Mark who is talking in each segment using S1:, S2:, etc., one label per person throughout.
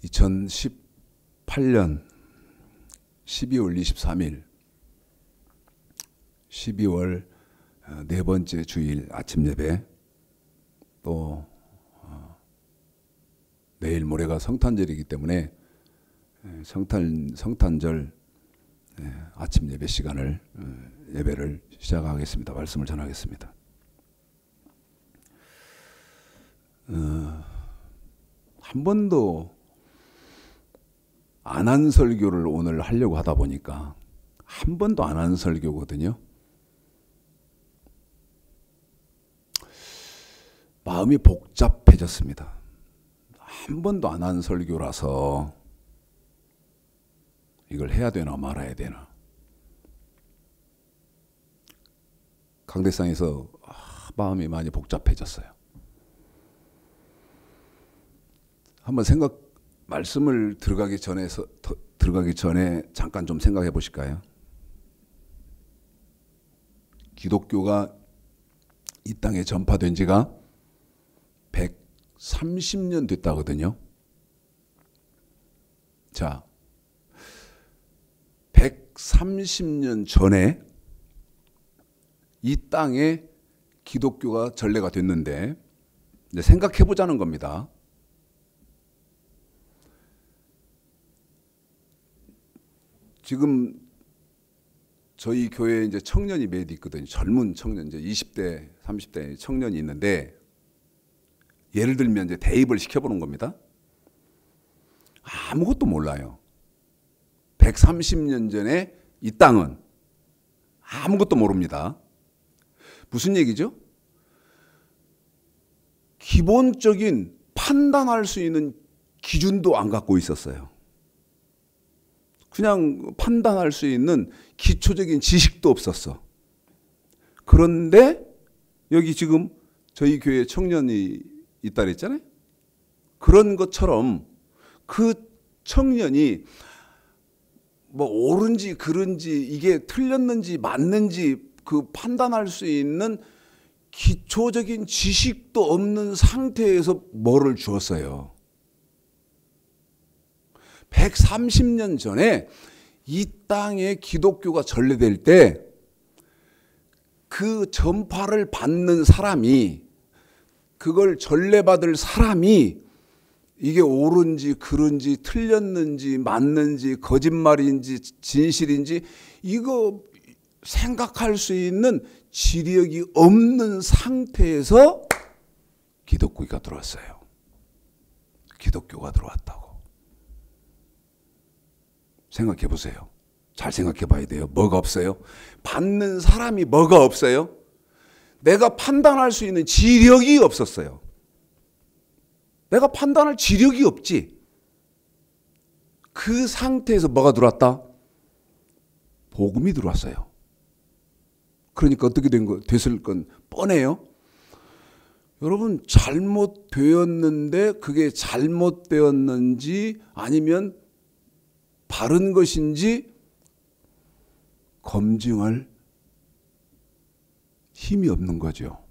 S1: 2018년 12월 23일 12월 네 번째 주일 아침 예배, 또 내일 모레가 성탄절이기 때문에 성탄절 아침 예배 시간을 예배를 시작하겠습니다. 말씀을 전하겠습니다. 한 번도 안 한 설교를 오늘 하려고 하다 보니까 한 번도 안 한 설교거든요. 마음이 복잡해졌습니다. 한 번도 안 한 설교라서 이걸 해야 되나 말아야 되나. 강대상에서 마음이 많이 복잡해졌어요. 한번 말씀을 들어가기 전에 잠깐 좀 생각해 보실까요? 기독교가 이 땅에 전파된 지가 130년 됐다거든요. 자, 130년 전에 이 땅에 기독교가 전래가 됐는데 생각해 보자는 겁니다. 지금 저희 교회에 이제 청년이 몇 있거든요. 젊은 청년, 이제 20대, 30대 청년이 있는데, 예를 들면 이제 대입을 시켜보는 겁니다. 아무것도 몰라요. 130년 전에 이 땅은 아무것도 모릅니다. 무슨 얘기죠? 기본적인 판단할 수 있는 기준도 안 갖고 있었어요. 그냥 판단할 수 있는 기초적인 지식도 없었어. 그런데 여기 지금 저희 교회 청년이 있다 그랬잖아요. 그런 것처럼 그 청년이 뭐 옳은지 그른지 이게 틀렸는지 맞는지 그 판단할 수 있는 기초적인 지식도 없는 상태에서 뭐를 주었어요. 130년 전에 이 땅에 기독교가 전래될 때 그 전파를 받는 사람이, 그걸 전래받을 사람이 이게 옳은지 그른지 틀렸는지 맞는지 거짓말인지 진실인지 이거 생각할 수 있는 지력이 없는 상태에서 기독교가 들어왔어요. 기독교가 들어왔다고. 생각해 보세요. 잘 생각해 봐야 돼요. 뭐가 없어요? 받는 사람이 뭐가 없어요? 내가 판단할 수 있는 지력이 없었어요. 내가 판단할 지력이 없지. 그 상태에서 뭐가 들어왔다? 복음이 들어왔어요. 그러니까 어떻게 됐을 건 뻔해요. 여러분, 잘못되었는데 그게 잘못되었는지 아니면 바른 것인지 검증할 힘이 없는 거죠.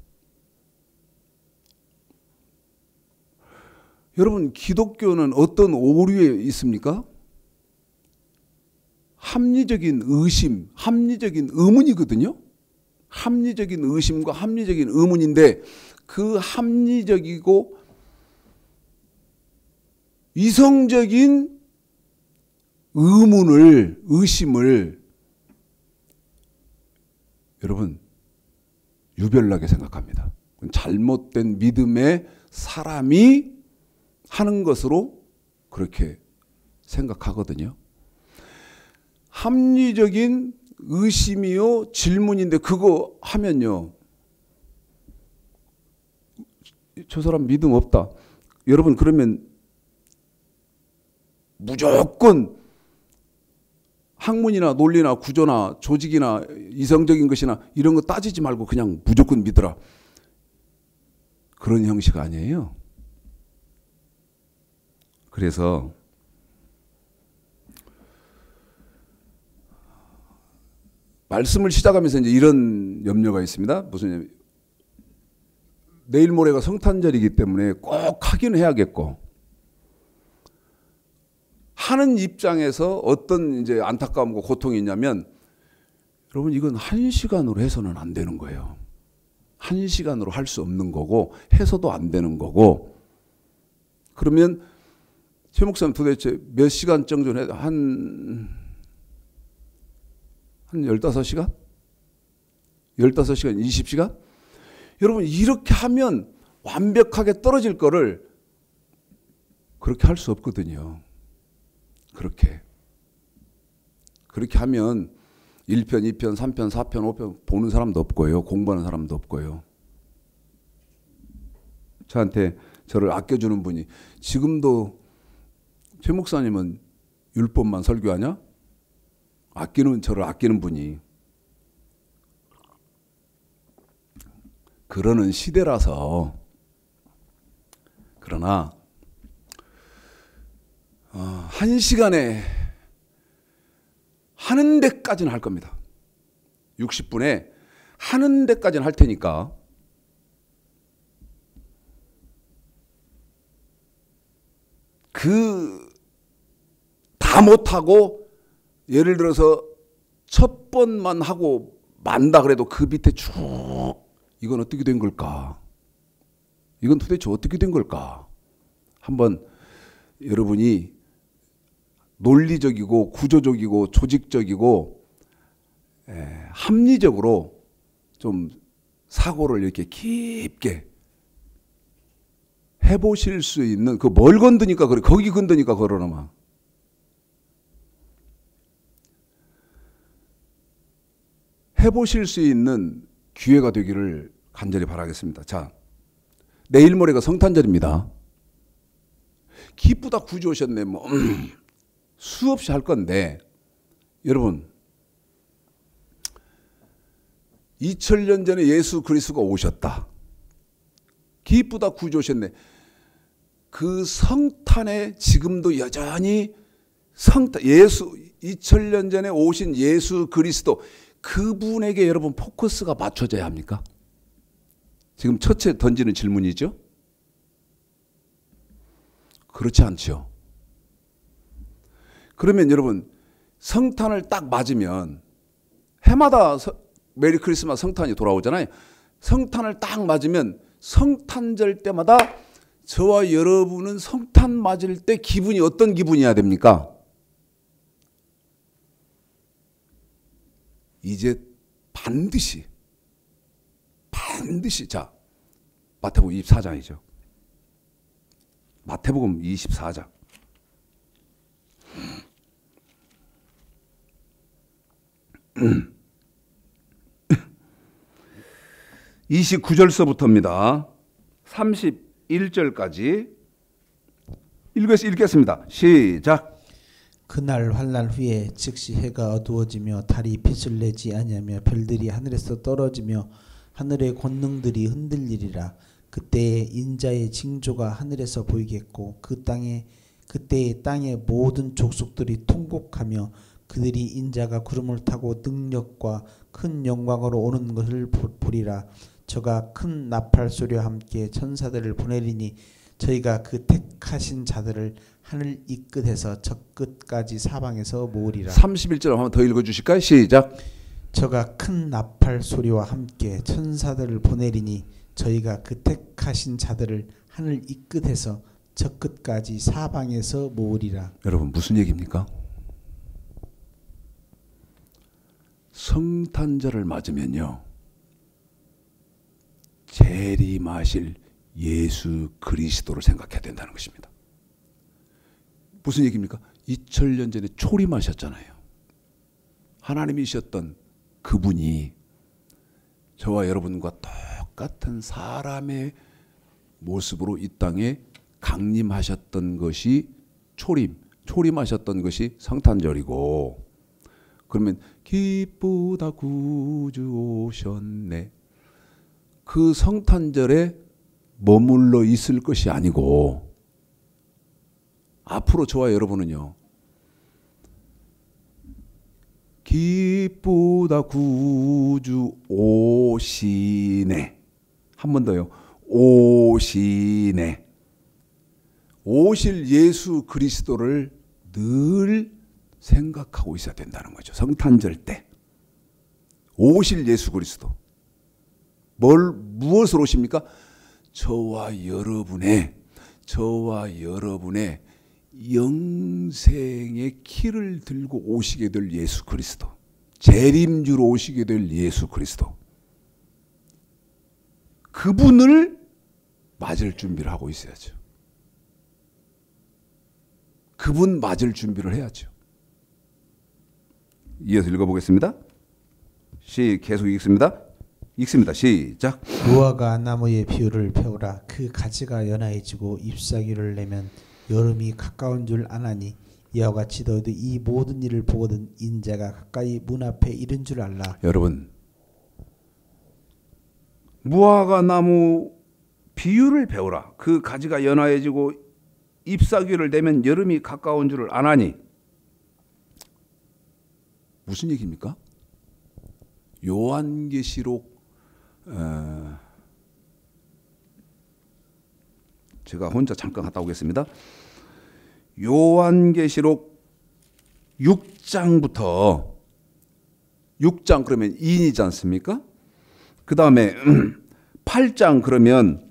S1: 여러분, 기독교는 어떤 오류에 있습니까? 합리적인 의심, 합리적인 의문이거든요. 합리적인 의심과 합리적인 의문인데 그 합리적이고 이성적인 의심을 여러분 유별나게 생각합니다. 잘못된 믿음의 사람이 하는 것으로 그렇게 생각하거든요. 합리적인 의심이요 질문인데 그거 하면요, 저 사람 믿음 없다. 여러분, 그러면 무조건 학문이나 논리나 구조나 조직이나 이성적인 것이나 이런 거 따지지 말고 그냥 무조건 믿어라. 그런 형식 아니에요. 그래서 말씀을 시작하면서 이제 이런 염려가 있습니다. 무슨, 내일 모레가 성탄절이기 때문에 꼭 하긴 해야겠고, 하는 입장에서 어떤 이제 안타까움과 고통이 있냐면, 여러분 이건 1시간으로 해서는 안 되는 거예요. 1시간으로 할 수 없는 거고 해서도 안 되는 거고. 그러면 최 목사님 도대체 몇 시간 정도 해야 돼? 한 15시간? 15시간, 20시간? 여러분 이렇게 하면 완벽하게 떨어질 거를 그렇게 할 수 없거든요. 그렇게 하면 1편, 2편, 3편, 4편, 5편 보는 사람도 없고요. 공부하는 사람도 없고요. 저한테 저를 아껴주는 분이, 지금도 최 목사님은 율법만 설교하냐? 저를 아끼는 분이, 그러는 시대라서. 그러나 1시간에 하는 데까지는 할 겁니다. 60분에 하는 데까지는 할 테니까 다 못하고, 예를 들어서 첫 번만 하고 만다 그래도 그 밑에 쭉, 이건 어떻게 된 걸까? 이건 도대체 어떻게 된 걸까? 한번 여러분이 논리적이고 구조적이고 조직적이고 합리적으로 좀 사고를 이렇게 깊게 해보실 수 있는, 그 뭘 건드니까 그래, 거기 건드니까 그러나마. 해보실 수 있는 기회가 되기를 간절히 바라겠습니다. 자, 내일 모레가 성탄절입니다. 기쁘다 구주 오셨네, 뭐 수없이 할 건데, 여러분 2000년 전에 예수 그리스도가 오셨다. 기쁘다 구주 오셨네. 그 성탄에 지금도 여전히 예수 2000년 전에 오신 예수 그리스도, 그분에게 여러분 포커스가 맞춰져야 합니까? 지금 첫째 던지는 질문이죠. 그렇지 않죠. 그러면 여러분 성탄을 딱 맞으면, 해마다 메리 크리스마스 성탄이 돌아오잖아요. 성탄을 딱 맞으면 성탄절 때마다 저와 여러분은 성탄 맞을 때 기분이 어떤 기분이어야 됩니까? 이제 반드시 자, 마태복음 24장이죠. 마태복음 24장. 29절서부터입니다. 31절까지 읽겠습니다. 시작.
S2: 그날 환난 후에 즉시 해가 어두워지며 달이 빛을 내지 아니하며 별들이 하늘에서 떨어지며 하늘의 권능들이 흔들리리라. 그때에 인자의 징조가 하늘에서 보이겠고 그때에 땅의 모든 족속들이 통곡하며 그들이 인자가 구름을 타고 능력과 큰 영광으로 오는 것을 보리라. 저가 큰 나팔 소리와 함께 천사들을 보내리니 저희가 그 택하신 자들을 하늘 이 끝에서 저 끝까지 사방에서 모으리라.
S1: 31절 한번 더 읽어주실까요? 시작.
S2: 저가 큰 나팔 소리와 함께 천사들을 보내리니 저희가 그 택하신 자들을 하늘 이 끝에서 저 끝까지 사방에서 모으리라.
S1: 여러분 무슨 얘기입니까? 성탄절을 맞으면요, 재림하실 예수 그리스도를 생각해야 된다는 것입니다. 무슨 얘기입니까? 2000년 전에 초림하셨잖아요. 하나님이셨던 그분이 저와 여러분과 똑같은 사람의 모습으로 이 땅에 강림하셨던 것이 초림하셨던 것이 성탄절이고, 그러면 기쁘다 구주 오셨네, 그 성탄절에 머물러 있을 것이 아니고 앞으로 저와 여러분은요, 기쁘다 구주 오시네, 한 번 더요, 오시네, 오실 예수 그리스도를 늘 생각하고 있어야 된다는 거죠. 성탄절 때 오실 예수 그리스도 무엇을 오십니까? 저와 여러분의 영생의 키를 들고 오시게 될 예수 그리스도, 재림주로 오시게 될 예수 그리스도, 그분을 맞을 준비를 하고 있어야죠. 그분 맞을 준비를 해야죠. 이어서 읽어보겠습니다. 계속 읽습니다. 시작.
S2: 무화과 나무의 비유를 배우라. 그 가지가 연하해지고 잎사귀를 내면 여름이 가까운 줄 아나니 이와 같이 너희도 이 모든 일을 보거든 인자가 가까이 문 앞에 이른 줄 알라.
S1: 여러분, 무화과 나무 비유를 배우라. 그 가지가 연하해지고 잎사귀를 내면 여름이 가까운 줄을 아나니. 무슨 얘기입니까? 요한계시록 제가 혼자 잠깐 갔다 오겠습니다. 요한계시록 6장부터 6장 그러면 2인이지 않습니까? 그 다음에 8장 그러면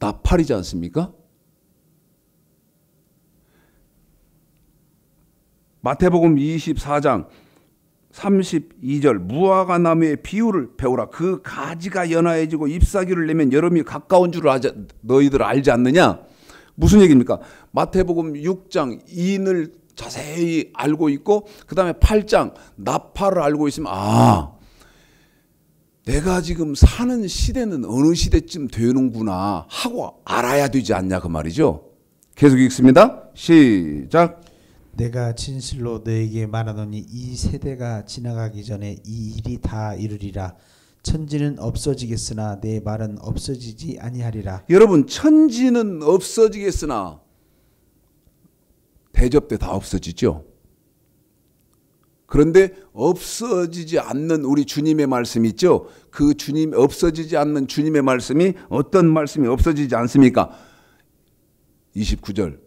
S1: 나팔이지 않습니까? 마태복음 24장 32절 무화과 나무의 비유를 배우라. 그 가지가 연하해지고 잎사귀를 내면 여름이 가까운 줄 너희들 알지 않느냐? 무슨 얘기입니까? 마태복음 6장 인을 자세히 알고 있고 그 다음에 8장 나팔을 알고 있으면 내가 지금 사는 시대는 어느 시대쯤 되는구나 하고 알아야 되지 않냐 그 말이죠. 계속 읽습니다. 시작.
S2: 내가 진실로 너에게 말하노니 이 세대가 지나가기 전에 이 일이 다 이루리라. 천지는 없어지겠으나 내 말은 없어지지 아니하리라.
S1: 여러분, 천지는 없어지겠으나 대접 때 다 없어지죠. 그런데 없어지지 않는 우리 주님의 말씀 있죠. 그 주님 없어지지 않는 주님의 말씀이 어떤 말씀이 없어지지 않습니까? 29절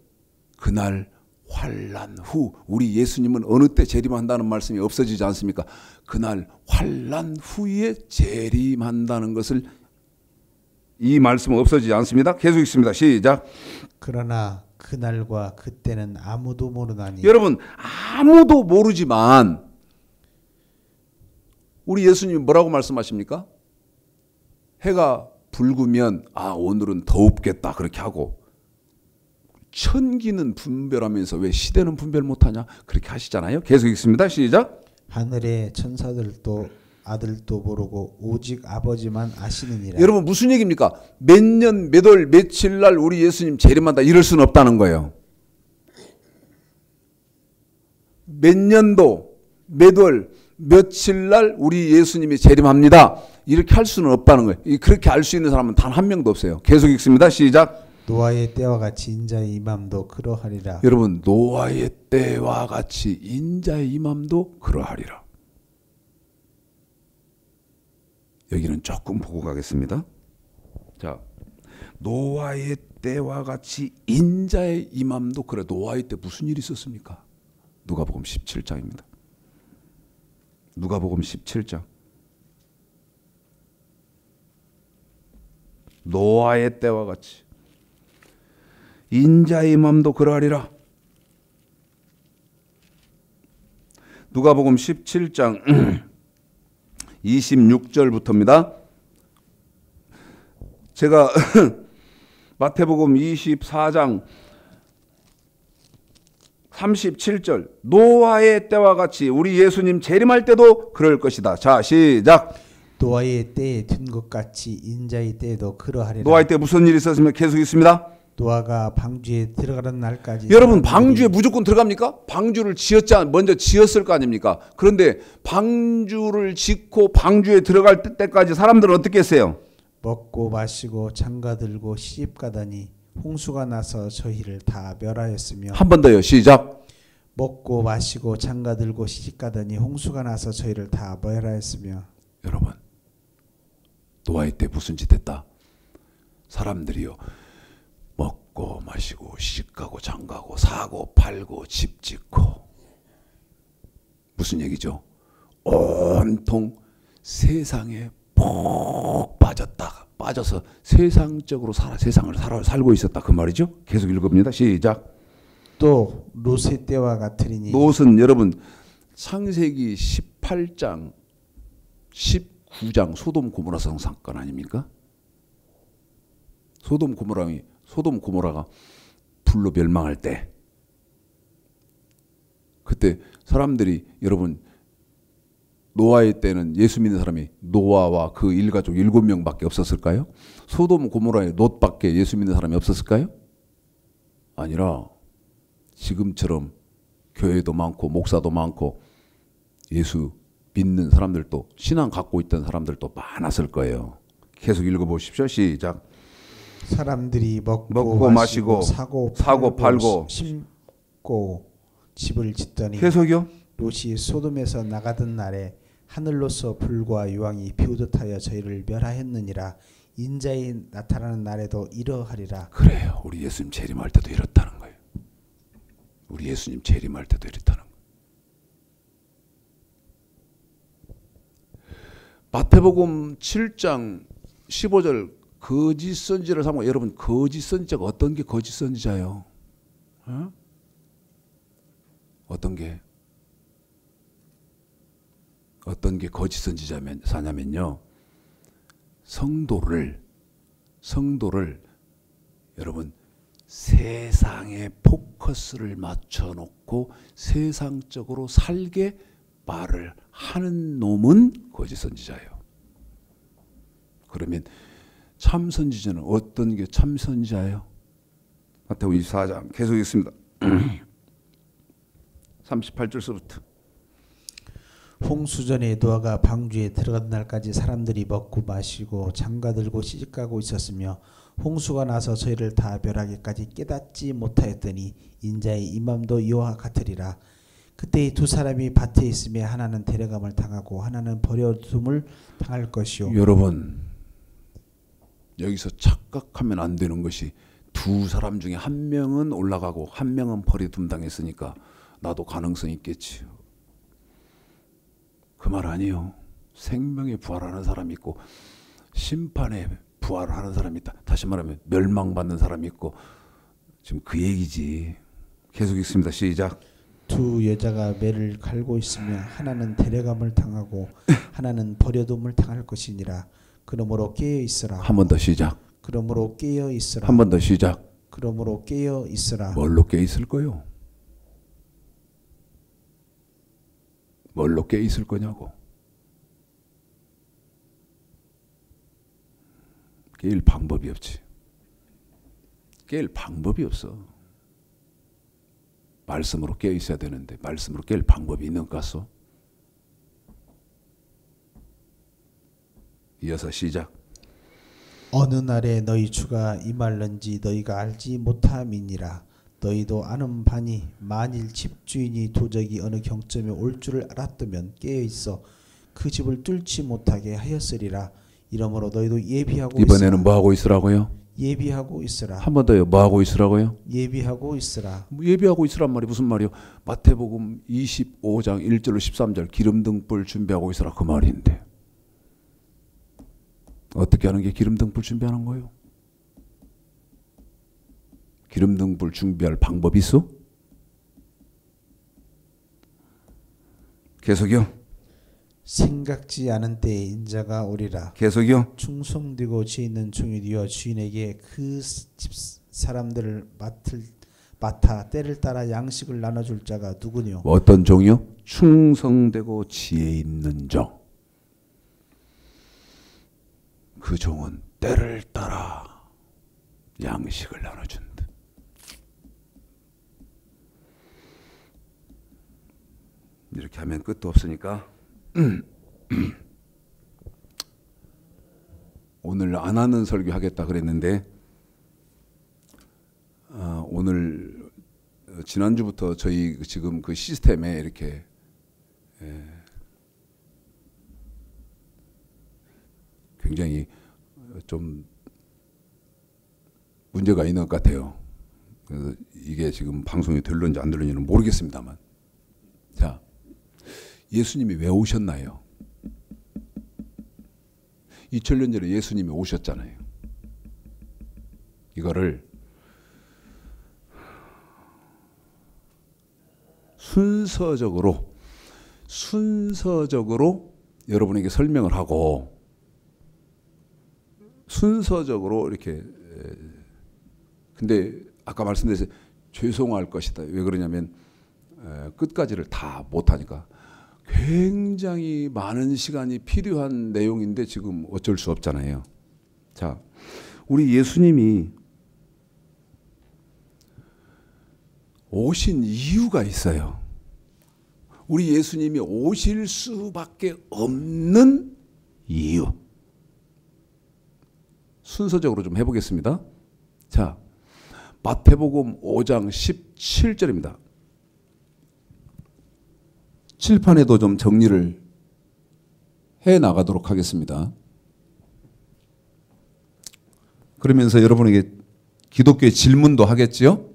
S1: 그날 환난 후 우리 예수님은 어느 때 재림한다는 말씀이 없어지지 않습니까? 그날 환난 후에 재림한다는 것을 이 말씀은 없어지지 않습니다. 계속 읽습니다. 시작.
S2: 그러나 그날과 그때는 아무도 모르나니.
S1: 여러분 아무도 모르지만 우리 예수님이 뭐라고 말씀하십니까? 해가 붉으면 오늘은 더웁겠다 그렇게 하고 천기는 분별하면서 왜 시대는 분별 못하냐 그렇게 하시잖아요. 계속 읽습니다. 시작.
S2: 하늘의 천사들도 아들도 모르고 오직 아버지만 아시느니라.
S1: 여러분 무슨 얘기입니까? 몇 년, 몇 월, 며칠 날 우리 예수님 재림한다 이럴 수는 없다는 거예요. 몇 년도, 몇 월, 며칠 날 우리 예수님이 재림합니다. 이렇게 할 수는 없다는 거예요. 그렇게 알 수 있는 사람은 단 한 명도 없어요. 계속 읽습니다. 시작.
S2: 노아의 때와 같이 인자의 임함도 그러하리라.
S1: 여러분 노아의 때와 같이 인자의 임함도 그러하리라. 여기는 조금 보고 가겠습니다. 자, 노아의 때와 같이 인자의 임함도 그래. 노아의 때 무슨 일이 있었습니까? 누가복음 17장입니다. 누가복음 17장. 노아의 때와 같이 인자의 임함도 그러하리라. 누가복음 17장 26절부터입니다. 제가 마태복음 24장 37절 노아의 때와 같이 우리 예수님 재림할 때도 그럴 것이다. 자, 시작.
S2: 노아의 때에 든 것 같이 인자의 때에도 그러하리라.
S1: 노아의 때 무슨 일이 있었으면 계속 있습니다.
S2: 노아가 방주에 들어가는 날까지.
S1: 여러분 방주에 무조건 들어갑니까? 방주를 먼저 지었을 거 아닙니까? 그런데 방주를 짓고 방주에 들어갈 때까지 사람들은 어떻게 했어요?
S2: 먹고 마시고 장가들고 시집가더니 홍수가 나서 저희를 다 멸하였으며.
S1: 한 번 더요. 시작.
S2: 먹고 마시고 장가들고 시집가더니 홍수가 나서 저희를 다 멸하였으며.
S1: 여러분 노아의 때 무슨 짓 했다? 사람들이요 먹고 마시고 시집가고 장가고 사고 팔고 집 짓고. 무슨 얘기죠? 온통 세상에 푹 빠져서 세상적으로 세상을 살고 있었다 그 말이죠. 계속 읽어봅니다. 시작.
S2: 또 롯의 때와 같으리니.
S1: 롯은 여러분 창세기 18장 19장 소돔 고모라 사건 아닙니까? 소돔 고모라가 불로 멸망할 때 그때 사람들이 여러분 노아의 때는 예수 믿는 사람이 노아와 그 일가족 7명밖에 없었을까요? 소돔 고모라의 롯밖에 예수 믿는 사람이 없었을까요? 아니라 지금처럼 교회도 많고 목사도 많고 예수 믿는 사람들도 신앙 갖고 있던 사람들도 많았을 거예요. 계속 읽어보십시오. 시작.
S2: 사람들이 먹고 마시고 사고 팔고 심고 집을 짓더니
S1: 계속요.
S2: 롯이 소돔에서 나가던 날에 하늘로서 불과 유황이 비오듯하여 저희를 멸하였느니라. 인자의 나타나는 날에도 이러하리라.
S1: 그래요. 우리 예수님 재림할 때도 이렇다는 거예요. 우리 예수님 재림할 때도 이렇다는 거예요. 마태복음 7장 15절 거짓 선지자를 삼고 여러분 거짓 선지자가 어떤 게 거짓 선지자예요? 어떤 게 거짓 선지자냐면요. 성도를 여러분 세상에 포커스를 맞춰놓고 세상적으로 살게 말을 하는 놈은 거짓 선지자예요. 그러면 참 선지자는 어떤 게 참 선지자예요? 마태복음 24장 계속 읽습니다. 38절서부터.
S2: 홍수전에 노아가 방주에 들어간 날까지 사람들이 먹고 마시고 장가들고 시집가고 있었으며 홍수가 나서 저희를 다 멸하기까지 깨닫지 못하였더니 인자의 임함도 이와 같으리라. 그때 이 두 사람이 밭에 있으며 하나는 데려감을 당하고 하나는 버려둠을 당할 것이요.
S1: 여러분 여기서 착각하면 안 되는 것이 두 사람 중에 한 명은 올라가고 한 명은 버려둠 당했으니까 나도 가능성이 있겠지. 그 말 아니에요. 생명에 부활하는 사람이 있고 심판에 부활하는 사람이 있다. 다시 말하면 멸망받는 사람이 있고 지금 그 얘기지. 계속 읽습니다. 시작.
S2: 두 여자가 매를 갈고 있으며 하나는 데려감을 당하고 하나는 버려둠을 당할 것이니라. 그러므로 깨어 있으라.
S1: 한 번 더 시작.
S2: 그러므로 깨어 있으라.
S1: 한 번 더 시작.
S2: 그러므로 깨어 있으라.
S1: 뭘로 깨어 있을 거요? 뭘로 깨어 있을 거냐고. 깨일 방법이 없지. 깨일 방법이 없어. 말씀으로 깨어 있어야 되는데 말씀으로 깨일 방법이 있는 것 같소? 이어서 시작.
S2: 어느 날에 너희 주가 임할는지 너희가 알지 못함이니라. 너희도 아는 바니 만일 집주인이 도적이 어느 경점에 올 줄을 알았다면 깨어 있어 그 집을 뚫지 못하게 하였으리라. 이러므로 너희도 예비하고
S1: 이번에는
S2: 있으라.
S1: 뭐 하고 있으라고요?
S2: 예비하고 있으라.
S1: 한 번 더요. 뭐 하고 있으라고요?
S2: 예비하고 있으라.
S1: 예비하고 있으란 말이 무슨 말이요? 마태복음 25장 1절로 13절 기름등불 준비하고 있으라 그 말인데 어떻게 하는 게 기름등불 준비하는 거예요? 기름등불 준비할 방법이 있어? 계속요.
S2: 생각지 않은 때에 인자가 오리라.
S1: 계속요.
S2: 충성되고 지혜 있는 종이 되어 주인에게 그 집 사람들을 맡아 때를 따라 양식을 나눠줄 자가 누구뇨?
S1: 어떤 종이요? 충성되고 지혜 있는 종. 그 종은 때를 따라 양식을 나눠준다. 이렇게 하면 끝도 없으니까 오늘 안 하는 설교 하겠다 그랬는데 오늘 지난주부터 저희 지금 그 시스템에 이렇게 굉장히 좀 문제가 있는 것 같아요. 그래서 이게 지금 방송이 될런지 안 될런지는 모르겠습니다만, 자, 예수님이 왜 오셨나요? 2000년 전에 예수님이 오셨잖아요. 이거를 순서적으로 여러분에게 설명을 하고, 순서적으로 이렇게, 근데 아까 말씀드렸어요. 죄송할 것이다. 왜 그러냐면 끝까지를 다 못하니까. 굉장히 많은 시간이 필요한 내용인데 지금 어쩔 수 없잖아요. 자, 우리 예수님이 오신 이유가 있어요. 우리 예수님이 오실 수밖에 없는 이유. 순서적으로 좀 해보겠습니다. 자, 마태복음 5장 17절입니다. 칠판에도 좀 정리를 해 나가도록 하겠습니다. 그러면서 여러분에게 기독교의 질문도 하겠지요?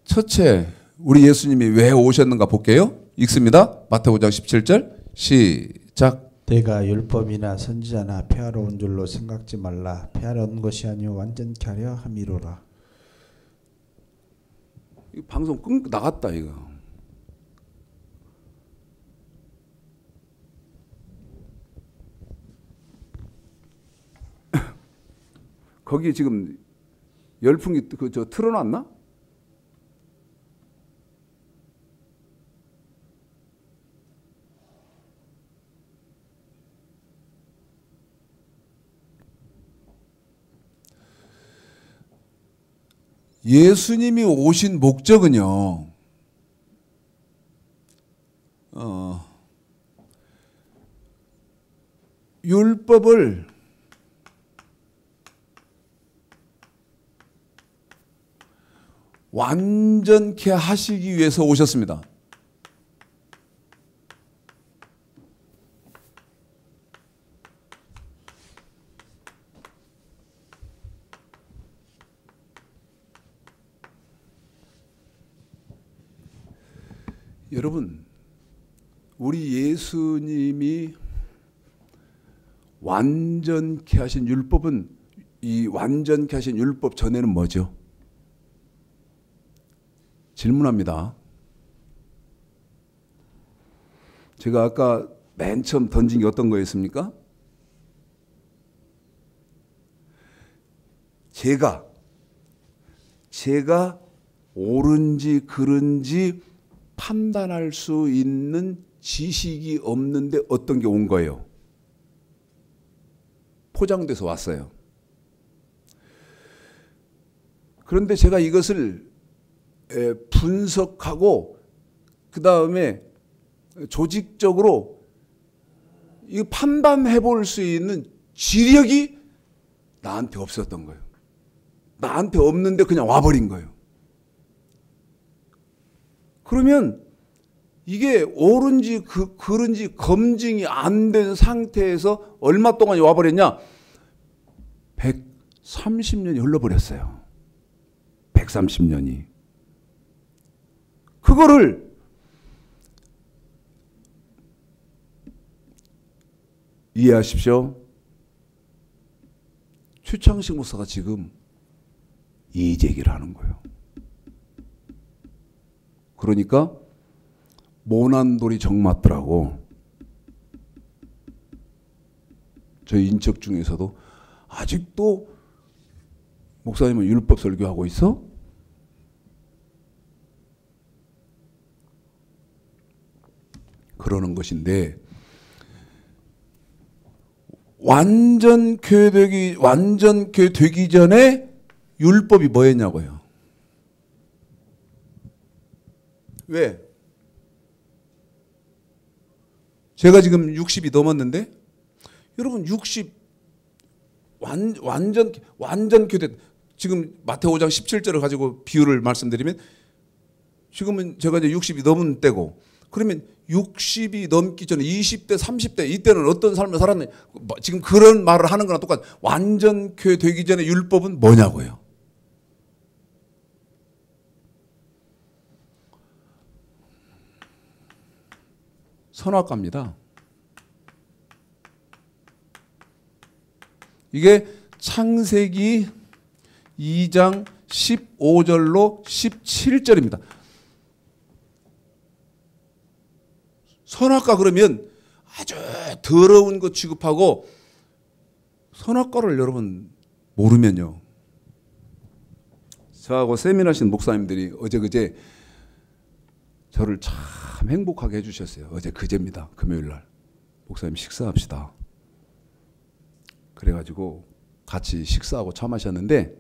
S1: 첫째, 우리 예수님이 왜 오셨는가 볼게요. 읽습니다. 마태복음 5장 17절 시작.
S2: 내가 율법이나 선지자나 폐하러 온 줄로 생각지 말라. 폐하러 온 것이 아니요 완전케 하려 함이로라.
S1: 이 방송 끊 나갔다 이거. 거기 지금 열풍이 저 틀어놨나? 예수님이 오신 목적은요, 율법을 완전케 하시기 위해서 오셨습니다. 여러분, 우리 예수님이 완전케 하신 율법은, 이 완전케 하신 율법 전에는 뭐죠? 질문합니다. 제가 아까 맨 처음 던진 게 어떤 거였습니까? 제가 옳은지 그른지 판단할 수 있는 지식이 없는데 어떤 게 온 거예요? 포장돼서 왔어요. 그런데 제가 이것을 분석하고 그 다음에 조직적으로 이 판단해 볼 수 있는 지력이 나한테 없었던 거예요. 나한테 없는데 그냥 와버린 거예요. 그러면 이게 옳은지 그른지 검증이 안 된 상태에서 얼마 동안이 와버렸냐? 130년이 흘러버렸어요. 130년이. 그거를 이해하십시오. 최창식 목사가 지금 이의제기를 하는 거예요. 그러니까 모난돌이 정맞더라고. 저희 인척 중에서도 아직도 목사님은 율법 설교하고 있어? 그러는 것인데, 완전케 되기 전에 율법이 뭐였냐고요. 왜? 제가 지금 60이 넘었는데, 여러분 60 완전 교대. 지금 마태오 5장 17절을 가지고 비유를 말씀드리면 지금은 제가 이제 60이 넘은 때고 그러면 60이 넘기 전에 20대 30대 이때는 어떤 삶을 살았느냐 지금 그런 말을 하는 거랑 똑같. 완전 교회 되기 전에 율법은 뭐냐고요. 선악과입니다. 이게 창세기 2장 15절로 17절입니다. 선악과 그러면 아주 더러운 거 취급하고 선악과를 여러분 모르면요. 저하고 세미나신 목사님들이 어제 그제 저를 참 행복하게 해주셨어요. 어제 그제입니다. 금요일날 목사님 식사합시다. 그래가지고 같이 식사하고 차 마셨는데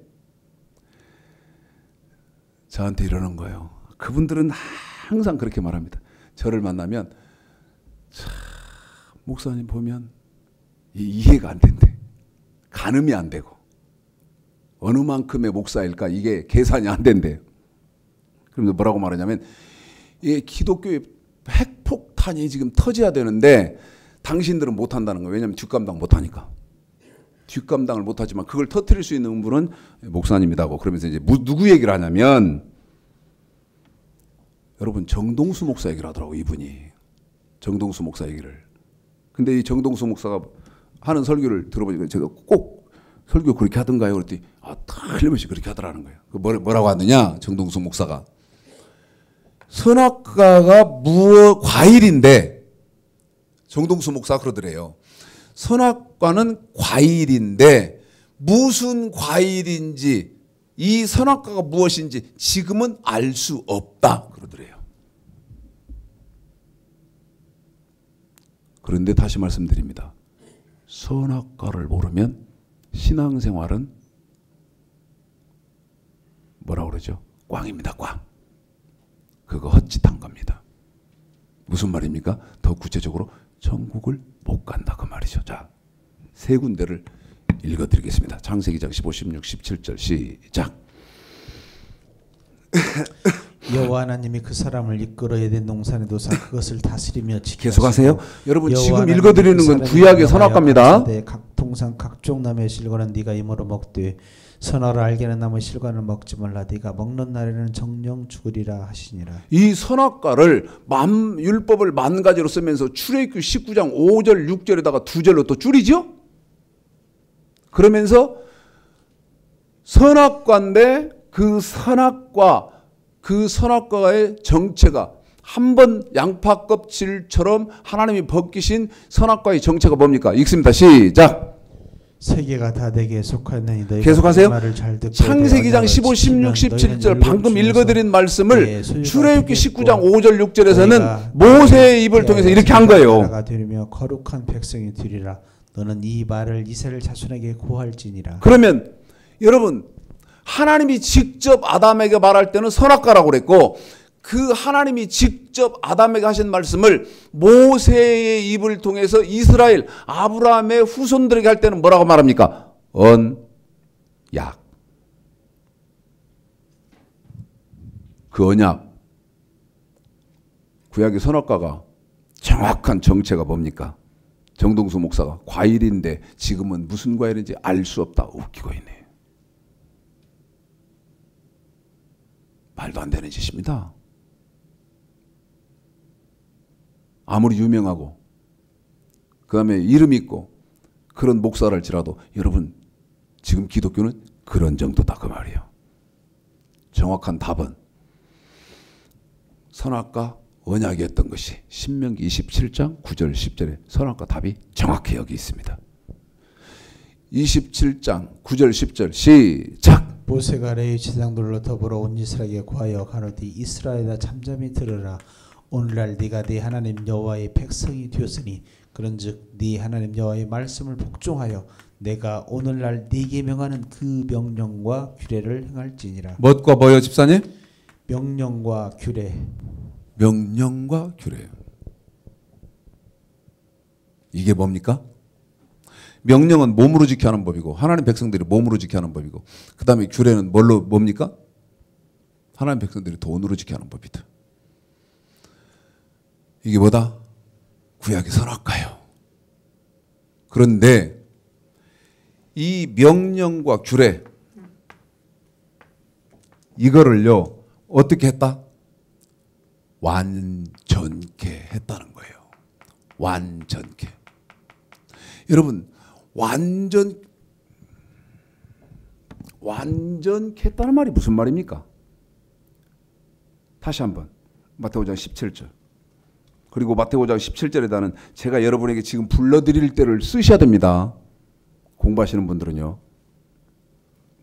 S1: 저한테 이러는 거예요. 그분들은 항상 그렇게 말합니다. 저를 만나면 참 목사님 보면 이해가 안 된대. 가늠이 안 되고 어느 만큼의 목사일까 이게 계산이 안 된대요. 그러면서 뭐라고 말하냐면 이 기독교의 핵폭탄이 지금 터져야 되는데 당신들은 못한다는 거예요. 왜냐하면 뒷감당 못하니까. 뒷감당을 못하지만 그걸 터뜨릴 수 있는 분은 목사님이라고. 그러면서 이제 누구 얘기를 하냐면 여러분 정동수 목사 얘기를 하더라고. 이분이 정동수 목사 얘기를. 근데 이 정동수 목사가 하는 설교를 들어보니까 제가 꼭 설교 그렇게 하던가요? 그랬더니 틀림없이 그렇게 하더라는 거예요. 뭐라고 하느냐 정동수 목사가 선악과가 과일인데 정동수 목사가 그러더래요. 선악과는 과일인데 무슨 과일인지 이 선악과가 무엇인지 지금은 알 수 없다 그러더래요. 그런데 다시 말씀드립니다. 선악과를 모르면 신앙생활은 뭐라고 그러죠? 꽝입니다. 꽝. 그거 헛짓한 겁니다. 무슨 말입니까? 더 구체적으로 천국을 못 간다 그 말이죠. 자, 세 군데를 읽어드리겠습니다. 창세기 2장 15, 16, 17절 시작.
S2: 여호와 하나님이 그 사람을 이끌어 에덴 동산에 두사 그것을 다스리며 지키시고
S1: 계속하세요. 여러분 지금 읽어드리는 건 구약의 선악과입니다.
S2: 각 동산 각종 나무의 실과는 네가 임으로 먹되 선악을 알게 하는 나무의 실과는 먹지 말라. 네가 먹는 날에는 정령 죽으리라 하시니라.
S1: 이 선악과를 율법을 만 가지로 쓰면서 출애굽기 19장 5절 6절에다가 2절로 또 줄이죠. 그러면서 선악과인데 그 선악과의 정체가 한번 양파 껍질처럼 하나님이 벗기신 선악과의 정체가 뭡니까? 읽습니다. 시작.
S2: 세계가 다 내게 속하느니 너희가
S1: 계속하세요.
S2: 말을 잘 듣고
S1: 창세기장 15, 16, 17절 방금 읽어드린 말씀을 출애굽기 19장 5절 6절에서는 모세의 입을 통해서 이렇게 한 거예요.
S2: 되리며 거룩한 백성이 되리라. 너는 이 말을 이스라엘 자손에게 고할지니라.
S1: 그러면 여러분 하나님이 직접 아담에게 말할 때는 선악과라고 그랬고 그 하나님이 직접 아담에게 하신 말씀을 모세의 입을 통해서 이스라엘 아브라함의 후손들에게 할 때는 뭐라고 말합니까? 언약. 그 언약. 구약의 선악과가 정확한 정체가 뭡니까? 정동수 목사가 과일인데 지금은 무슨 과일인지 알 수 없다 웃기고 있네요. 말도 안 되는 짓입니다. 아무리 유명하고 그 다음에 이름 있고 그런 목사랄지라도 여러분 지금 기독교는 그런 정도다 그 말이에요. 정확한 답은 선악과 언약이었던 것이 신명기 27장 9절 10절에 선악과 답이 정확히 여기 있습니다. 27장 9절 10절 시작.
S2: 모세가 레위 제사장들로 더불어 온 이스라엘에게 고하여 가로되 이스라엘아 잠잠히 들으라. 오늘날 네가 네 하나님 여호와의 백성이 되었으니 그런즉 네 하나님 여호와의 말씀을 복종하여 내가 오늘날 네게 명하는 그 명령과 규례를 행할지니라.
S1: 무엇과 뭐요 집사님?
S2: 명령과 규례.
S1: 명령과 규례. 이게 뭡니까? 명령은 몸으로 지켜야 하는 법이고 하나님 백성들이 몸으로 지켜야 하는 법이고 그 다음에 규례는 뭡니까? 하나님 백성들이 돈으로 지켜야 하는 법이다. 이게 뭐다? 구약의 선악과요. 그런데 이 명령과 규례 이거를요 어떻게 했다? 완전케 했다는 거예요. 완전케. 여러분 완전케 했다는 말이 무슨 말입니까? 다시 한번 마태복음 5장 17절 그리고 마태복음 5장 17절에다는 제가 여러분에게 지금 불러드릴 때를 쓰셔야 됩니다. 공부하시는 분들은요.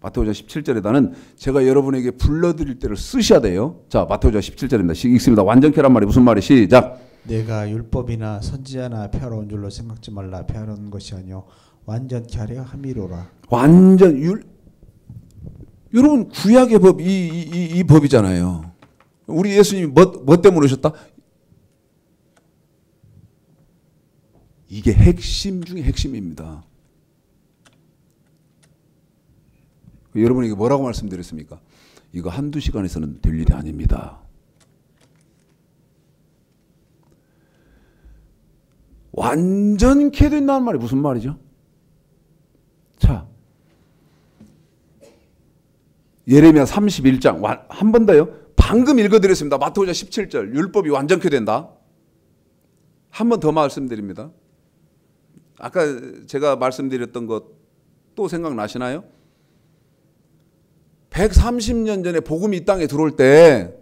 S1: 마태복음 17절에다는 제가 여러분에게 불러드릴 때를 쓰셔야 돼요. 자, 마태복음 17절입니다. 읽습니다. 완전케란 말이 무슨 말이 시작.
S2: 내가 율법이나 선지자나 폐하러 줄로 생각지 말라. 폐하는 것이 아니요 완전케 하려 함이로라. 여러분 구약의 법 이 법이잖아요. 우리 예수님이 뭐 때문에 오셨다? 이게 핵심 중에 핵심입니다. 여러분에게 뭐라고 말씀드렸습니까? 이거 한두 시간에서는 될 일이 아닙니다. 완전케 된다는 말이 무슨 말이죠? 자, 예레미야 31장 한 번 더요. 방금 읽어드렸습니다. 마태복음 17절 율법이 완전케 된다. 한 번 더 말씀드립니다. 아까 제가 말씀드렸던 것 또 생각나시나요? 130년 전에 복음이 이 땅에 들어올 때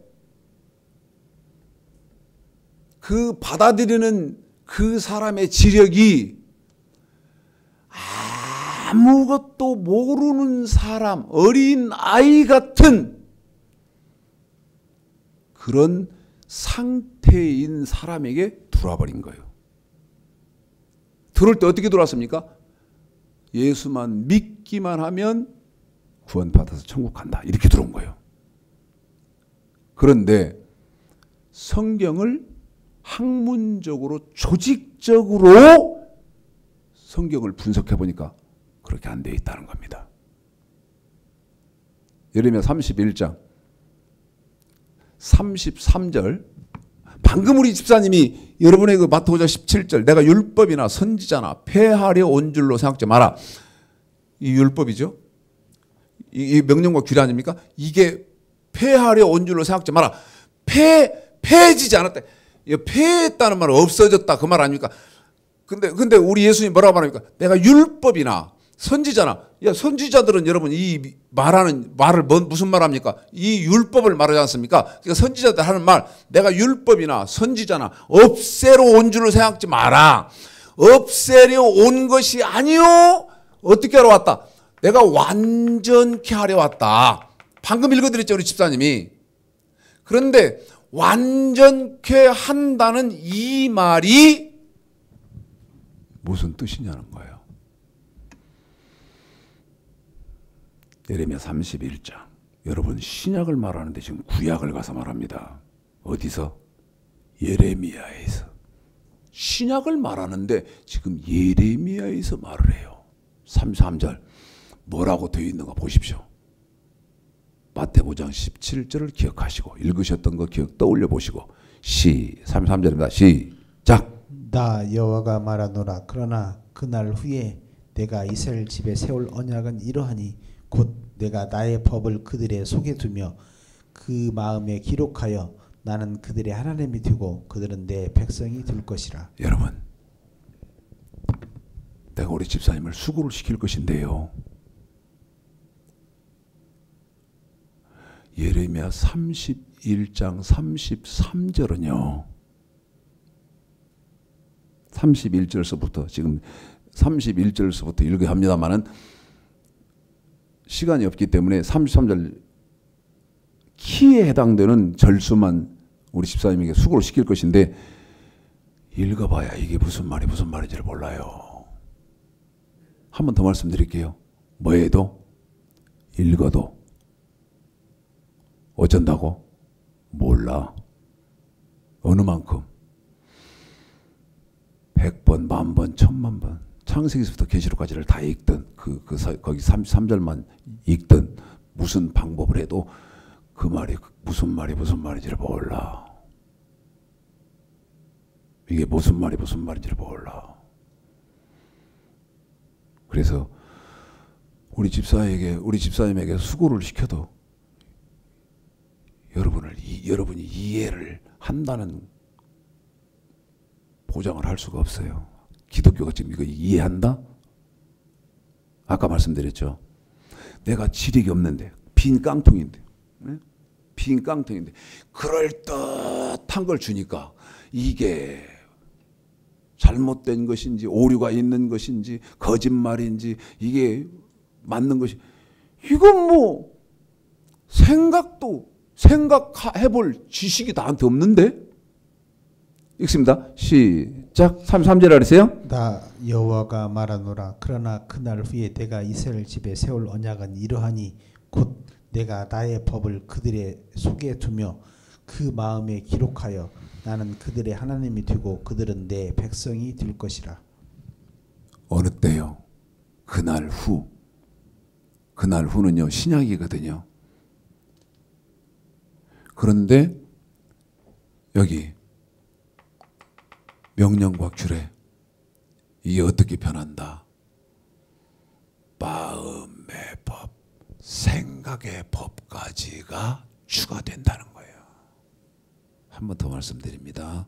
S2: 그 받아들이는 그 사람의 지력이 아무것도 모르는 사람, 어린 아이 같은 그런 상태인 사람에게 들어와 버린 거예요. 들어올 때 어떻게 들어왔습니까? 예수만 믿기만 하면 구원받아서 천국 간다. 이렇게 들어온 거예요. 그런데 성경을 학문적으로 조직적으로 성경을 분석해 보니까 그렇게 안 돼 있다는 겁니다. 예레미야 31장 33절 방금 우리 집사님이 여러분의 그 마태복음 17절 내가 율법이나 선지자나 폐하려 온 줄로 생각지 마라. 이 율법이죠. 이 명령과 규례 아닙니까? 이게 폐하려 온 줄로 생각지 마라. 폐해지지 않았다. 폐했다는 말은 없어졌다 그 말 아닙니까? 근데 우리 예수님 뭐라고 말합니까? 내가 율법이나 선지자나 선지자들은 여러분 이 말하는 말을 무슨 말 합니까? 이 율법을 말하지 않습니까? 그러니까 선지자들 하는 말 내가 율법이나 선지자나 없애러 온 줄로 생각지 마라. 없애려 온 것이 아니요. 어떻게 하러 왔다? 내가 완전케 하려 왔다. 방금 읽어드렸죠 우리 집사님이. 그런데 완전케 한다는 이 말이 무슨 뜻이냐는 거예요. 예레미야 31장. 여러분 신약을 말하는데 지금 구약을 가서 말합니다. 어디서? 예레미야에서. 신약을 말하는데 지금 예레미야에서 말을 해요. 33절. 뭐라고 되어 있는가 보십시오. 마태복음 17절을 기억하시고 읽으셨던 거 기억 떠올려 보시고 33절입니다. 시작. 나 여호와가 말하노라. 그러나 그날 후에 내가 이스라엘 집에 세울 언약은 이러하니 곧 내가 나의 법을 그들의 속에 두며 그 마음에 기록하여 나는 그들의 하나님이 되고 그들은 내 백성이 될 것이라.
S1: 여러분 내가 우리 집사님을 수고를 시킬 것인데요. 예레미야 31장 33절은요. 31절서부터 지금 31절서부터 읽어야 합니다만은 시간이 없기 때문에 33절 키에 해당되는 절수만 우리 집사님에게 수고를 시킬 것인데 읽어봐야 이게 무슨 말인지를 몰라요. 한 번 더 말씀드릴게요. 뭐해도 읽어도 어쩐다고? 몰라. 어느 만큼? 100번, 10,000번, 10,000번, 창세기서부터 계시록까지를 다 읽든 거기 3절만 읽든 무슨 방법을 해도 그 말이 무슨 말인지를 몰라. 이게 무슨 말인지를 몰라. 그래서 우리 집사님에게 수고를 시켜도 여러분이 이해를 한다는 보장을 할 수가 없어요. 기독교가 지금 이거 이해한다? 아까 말씀드렸죠. 내가 지력이 없는데 빈 깡통인데, 네? 빈 깡통인데 그럴듯한 걸 주니까 이게 잘못된 것인지 오류가 있는 것인지 거짓말인지 이게 맞는 것이 이건 뭐 생각해볼 지식이 나한테 없는데? 읽습니다. 시작. 33절 아세요?
S2: 나 여호와가 말하노라. 그러나 그날 후에 내가 이스라엘 집에 세울 언약은 이러하니 곧 내가 나의 법을 그들의 속에 두며 그 마음에 기록하여 나는 그들의 하나님이 되고 그들은 내 백성이 될 것이라.
S1: 어느 때요? 그날 후. 그날 후는요 신약이거든요. 그런데 여기 명령과 규례 이게 어떻게 변한다? 마음의 법, 생각의 법까지가 추가된다는 거예요. 한 번 더 말씀드립니다.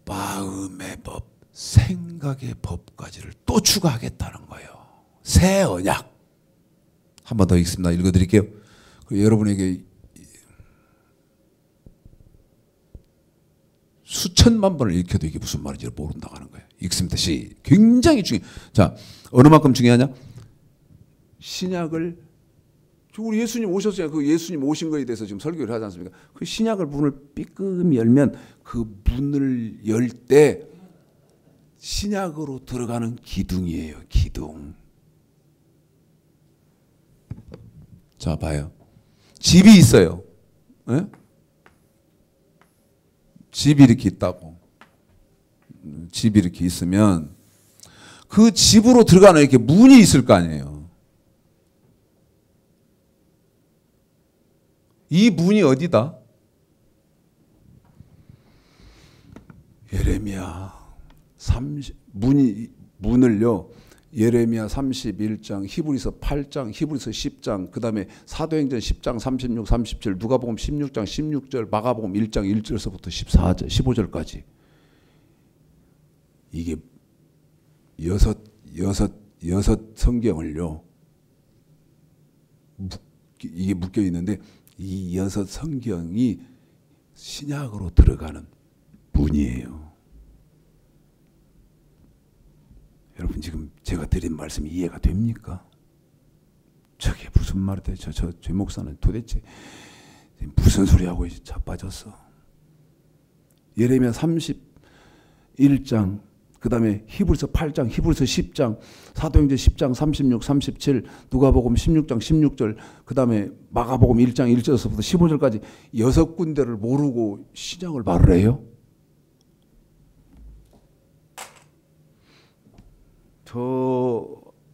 S1: 마음의 법, 생각의 법까지를 또 추가하겠다는 거예요. 새 언약. 한 번 더 읽습니다. 읽어드릴게요. 여러분에게 수천만 번을 읽혀도 이게 무슨 말인지 모른다고 하는 거예요. 읽습니다. 굉장히 중요해요. 자, 어느 만큼 중요하냐? 신약을 우리 예수님 오셨어요. 그 예수님 오신 거에 대해서 지금 설교를 하지 않습니까? 그 신약을 문을 삐끔 열면 그 문을 열 때 신약으로 들어가는 기둥이에요. 기둥. 자, 봐요. 집이 있어요. 네? 집이 이렇게 있다고. 집이 이렇게 있으면 그 집으로 들어가는 이렇게 문이 있을 거 아니에요. 이 문이 어디다? 예레미야 30 문을요. 예레미야 31장, 히브리서 8장, 히브리서 10장, 그 다음에 사도행전 10장 36, 37, 누가복음 16장 16절, 마가복음 1장 1절서부터 14절, 15절까지 이게 여섯 성경을요 이게 묶여 있는데 이 여섯 성경이 신약으로 들어가는 문이에요. 여러분 지금 제가 드린 말씀이 이해가 됩니까? 저게 무슨 말이다. 저 목사는 도대체 무슨 소리하고 자빠졌어. 예레미야 31장, 그 다음에 히브리서 8장, 히브리서 10장, 사도행전 10장 36, 37, 누가복음 16장 16절, 그 다음에 마가복음 1장 1절에서부터 15절까지 6군데를 모르고 신약을 말을 해요?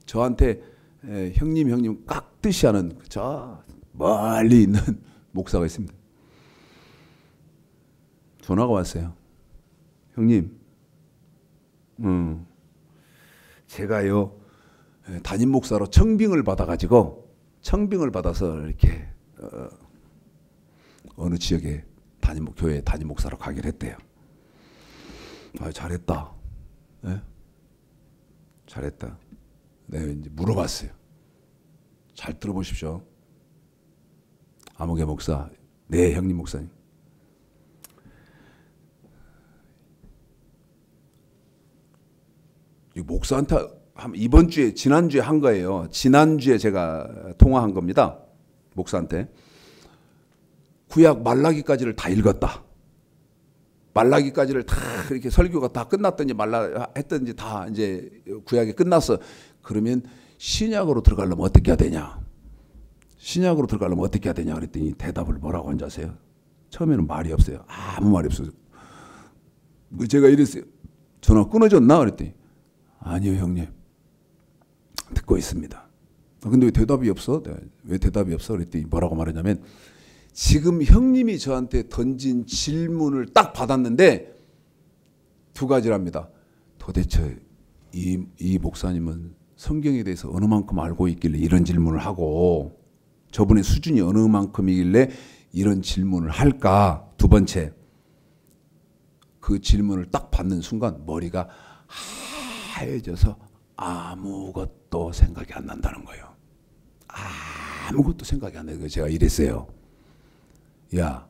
S1: 저한테 형님 깍듯이 하는 저 멀리 있는 목사가 있습니다. 전화가 왔어요. 형님, 제가요 담임 목사로 청빙을 받아서 이렇게 어느 지역에 교회 담임 목사로 가기로 했대요. 아, 잘했다. 네? 잘했다. 내가 이제 물어봤어요. 잘 들어보십시오. 아무개 목사, 네 형님 목사님. 이 목사한테 지난주에 한 거예요. 지난주에 제가 통화한 겁니다. 목사한테. 구약 말라기까지를 다 읽었다. 말라기까지를 다 이렇게 설교가 다 끝났든지 했든지 다 이제 구약이 끝났어. 그러면 신약으로 들어가려면 어떻게 해야 되냐? 신약으로 들어가려면 어떻게 해야 되냐? 그랬더니 대답을 뭐라고 한지 아세요? 처음에는 말이 없어요. 아무 말이 없어요. 제가 이랬어요. 전화 끊어졌나? 그랬더니 아니요, 형님. 듣고 있습니다. 근데 왜 대답이 없어? 왜 대답이 없어? 그랬더니 뭐라고 말하냐면 지금 형님이 저한테 던진 질문을 딱 받았는데 두 가지랍니다. 도대체 이 목사님은 성경에 대해서 어느 만큼 알고 있길래 이런 질문을 하고 저분의 수준이 어느 만큼이길래 이런 질문을 할까? 두 번째, 그 질문을 딱 받는 순간 머리가 하얘져서 아무것도 생각이 안 난다는 거예요. 아무것도 생각이 안 나는 거예요. 제가 이랬어요. 야,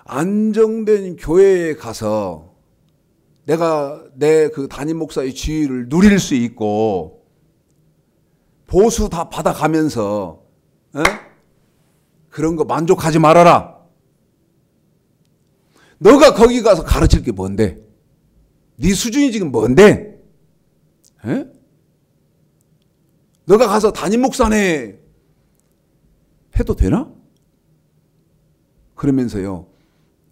S1: 안정된 교회에 가서 내가 내 그 담임 목사의 지위를 누릴 수 있고 보수 다 받아가면서 그런 거 만족하지 말아라. 너가 거기 가서 가르칠 게 뭔데? 네 수준이 지금 뭔데? 너가 가서 담임 목사네 해도 되나? 그러면서요,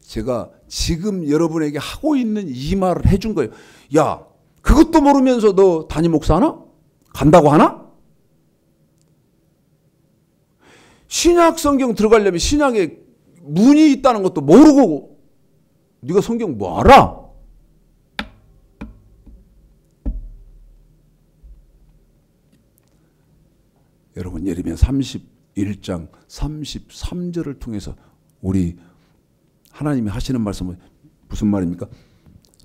S1: 제가 지금 여러분에게 하고 있는 이 말을 해준 거예요. 야, 그것도 모르면서 너 담임 목사 하나? 간다고 하나? 신약 성경 들어가려면 신약에 문이 있다는 것도 모르고 네가 성경 뭐 알아? 여러분, 예레미야 31장 33절을 통해서 우리 하나님이 하시는 말씀은 무슨 말입니까?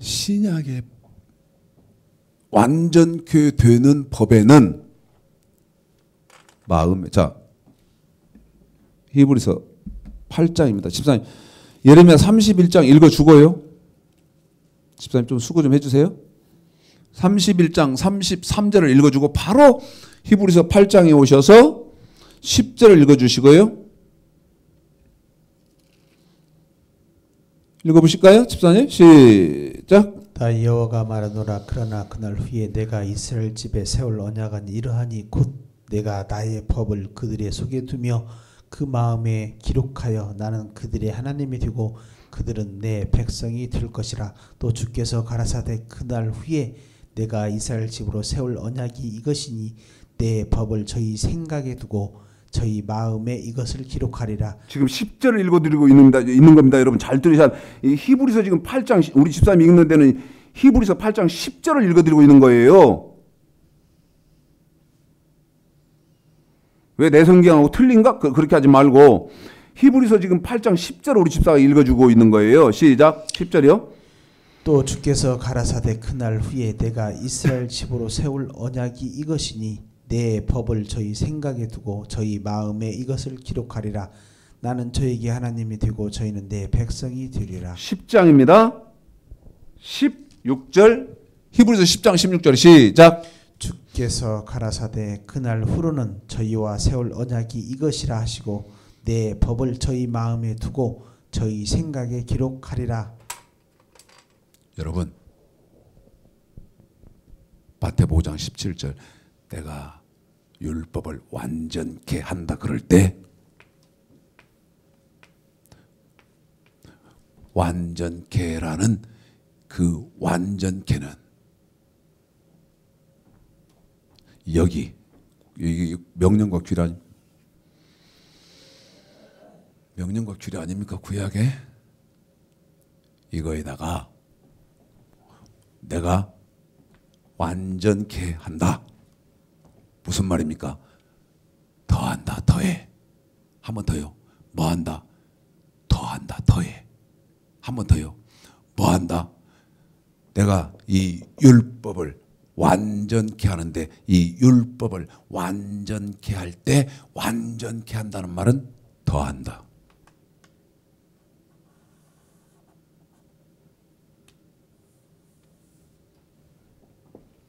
S1: 신약의 완전케 되는 법에는 마음에, 자, 히브리서 8장입니다. 집사님, 예레미야 31장 읽어주고요. 집사님 좀 수고 좀 해주세요. 31장 33절을 읽어주고 바로 히브리서 8장에 오셔서 10절을 읽어주시고요. 읽어보실까요? 집사님 시작.
S2: 다 여호와가 말하노라. 그러나 그날 후에 내가 이스라엘 집에 세울 언약은 이러하니 곧 내가 나의 법을 그들의 속에 두며 그 마음에 기록하여 나는 그들의 하나님이 되고 그들은 내 백성이 될 것이라. 또 주께서 가라사대 그날 후에 내가 이스라엘 집으로 세울 언약이 이것이니 내 법을 저희 생각에 두고 저희 마음에 이것을 기록하리라.
S1: 지금 10절을 읽어드리고 있는 겁니다. 여러분 잘 들으셔야. 이 히브리서 지금 8장, 우리 집사님이 읽는 데는 히브리서 8장 10절을 읽어드리고 있는 거예요. 왜 내 성경하고 틀린가? 그렇게 하지 말고 히브리서 지금 8장 10절 우리 집사가 읽어주고 있는 거예요. 시작. 10절이요.
S2: 또 주께서 가라사대 그날 후에 내가 이스라엘 집으로 세울 언약이 이것이니 내 법을 저희 생각에 두고 저희 마음에 이것을 기록하리라. 나는 저에게 하나님이 되고 저희는 내 백성이 되리라. 10장입니다. 16절. 히브리서 10장 16절 시작. 주께서 가라사대 그날 후로는 저희와 세울 언약이 이것이라 하시고 내 법을 저희 마음에 두고 저희 생각에 기록하리라.
S1: 여러분, 마태복음 5장 17절 내가 율법을 완전케 한다 그럴 때 완전케라는 그 완전케는 여기 명령과 규례, 명령과 규례 아닙니까? 구약에 이거에다가 내가 완전케 한다. 무슨 말입니까? 더한다, 더해. 한 번 더요. 뭐한다? 더한다, 더해. 한 번 더요. 뭐한다? 내가 이 율법을 완전케 하는데 이 율법을 완전케 할 때 완전케 한다는 말은 더한다.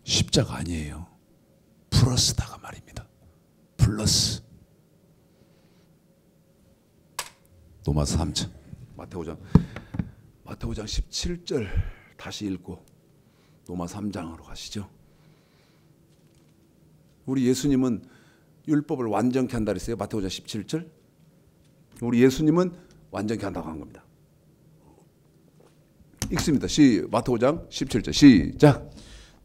S1: 십자가 아니에요. 플러스다가 말입니다. 플러스. 로마서 3장. 마태복음 17절 다시 읽고 로마 3장으로 가시죠. 우리 예수님은 율법을 완전케 한다 그랬어요. 마태복음 17절. 우리 예수님은 완전케 한다고 한 겁니다. 읽습니다. 마태오 5장 17절 시작.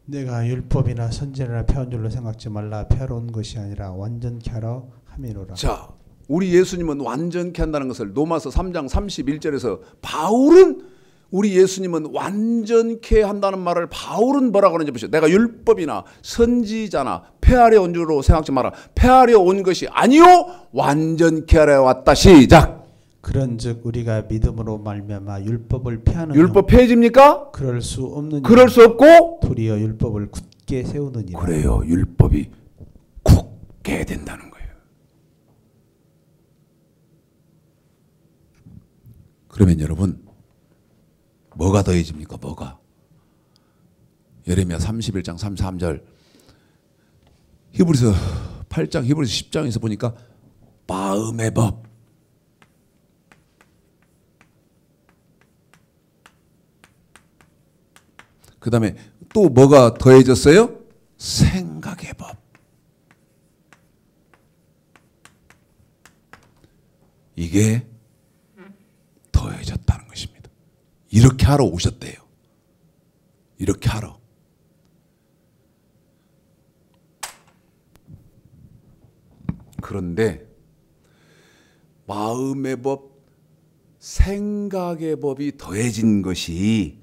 S2: 내가 율법이나 선지자나 펴온 줄로 생각지 말라. 펴온 것이 아니라 완전케 하라 함이로라.
S1: 자, 우리 예수님은 완전케 한다는 것을 로마서 3장 31절에서 바울은 우리 예수님은 완전케 한다는 말을 바울은 뭐라고 하는지 보시죠. 내가 율법이나 선지자나 폐하려 온 줄로 생각지 마라. 폐하려 온 것이 아니요 완전케 하려 왔다. 시작.
S2: 그런즉 우리가 믿음으로 말미암아 율법을 폐하느냐.
S1: 율법 폐해집니까?
S2: 그럴 수 없느냐.
S1: 그럴 수 없고
S2: 도리어 율법을 굳게 세우느니라.
S1: 그래요. 율법이 굳게 된다는 거예요. 그러면 여러분 뭐가 더해집니까? 뭐가? 예레미야 31장 33절 히브리서 8장 히브리서 10장에서 보니까 마음의 법 그 다음에 또 뭐가 더해졌어요? 생각의 법. 이게 더해졌다는 것입니다. 이렇게 하러 오셨대요. 이렇게 하러. 그런데 마음의 법, 생각의 법이 더해진 것이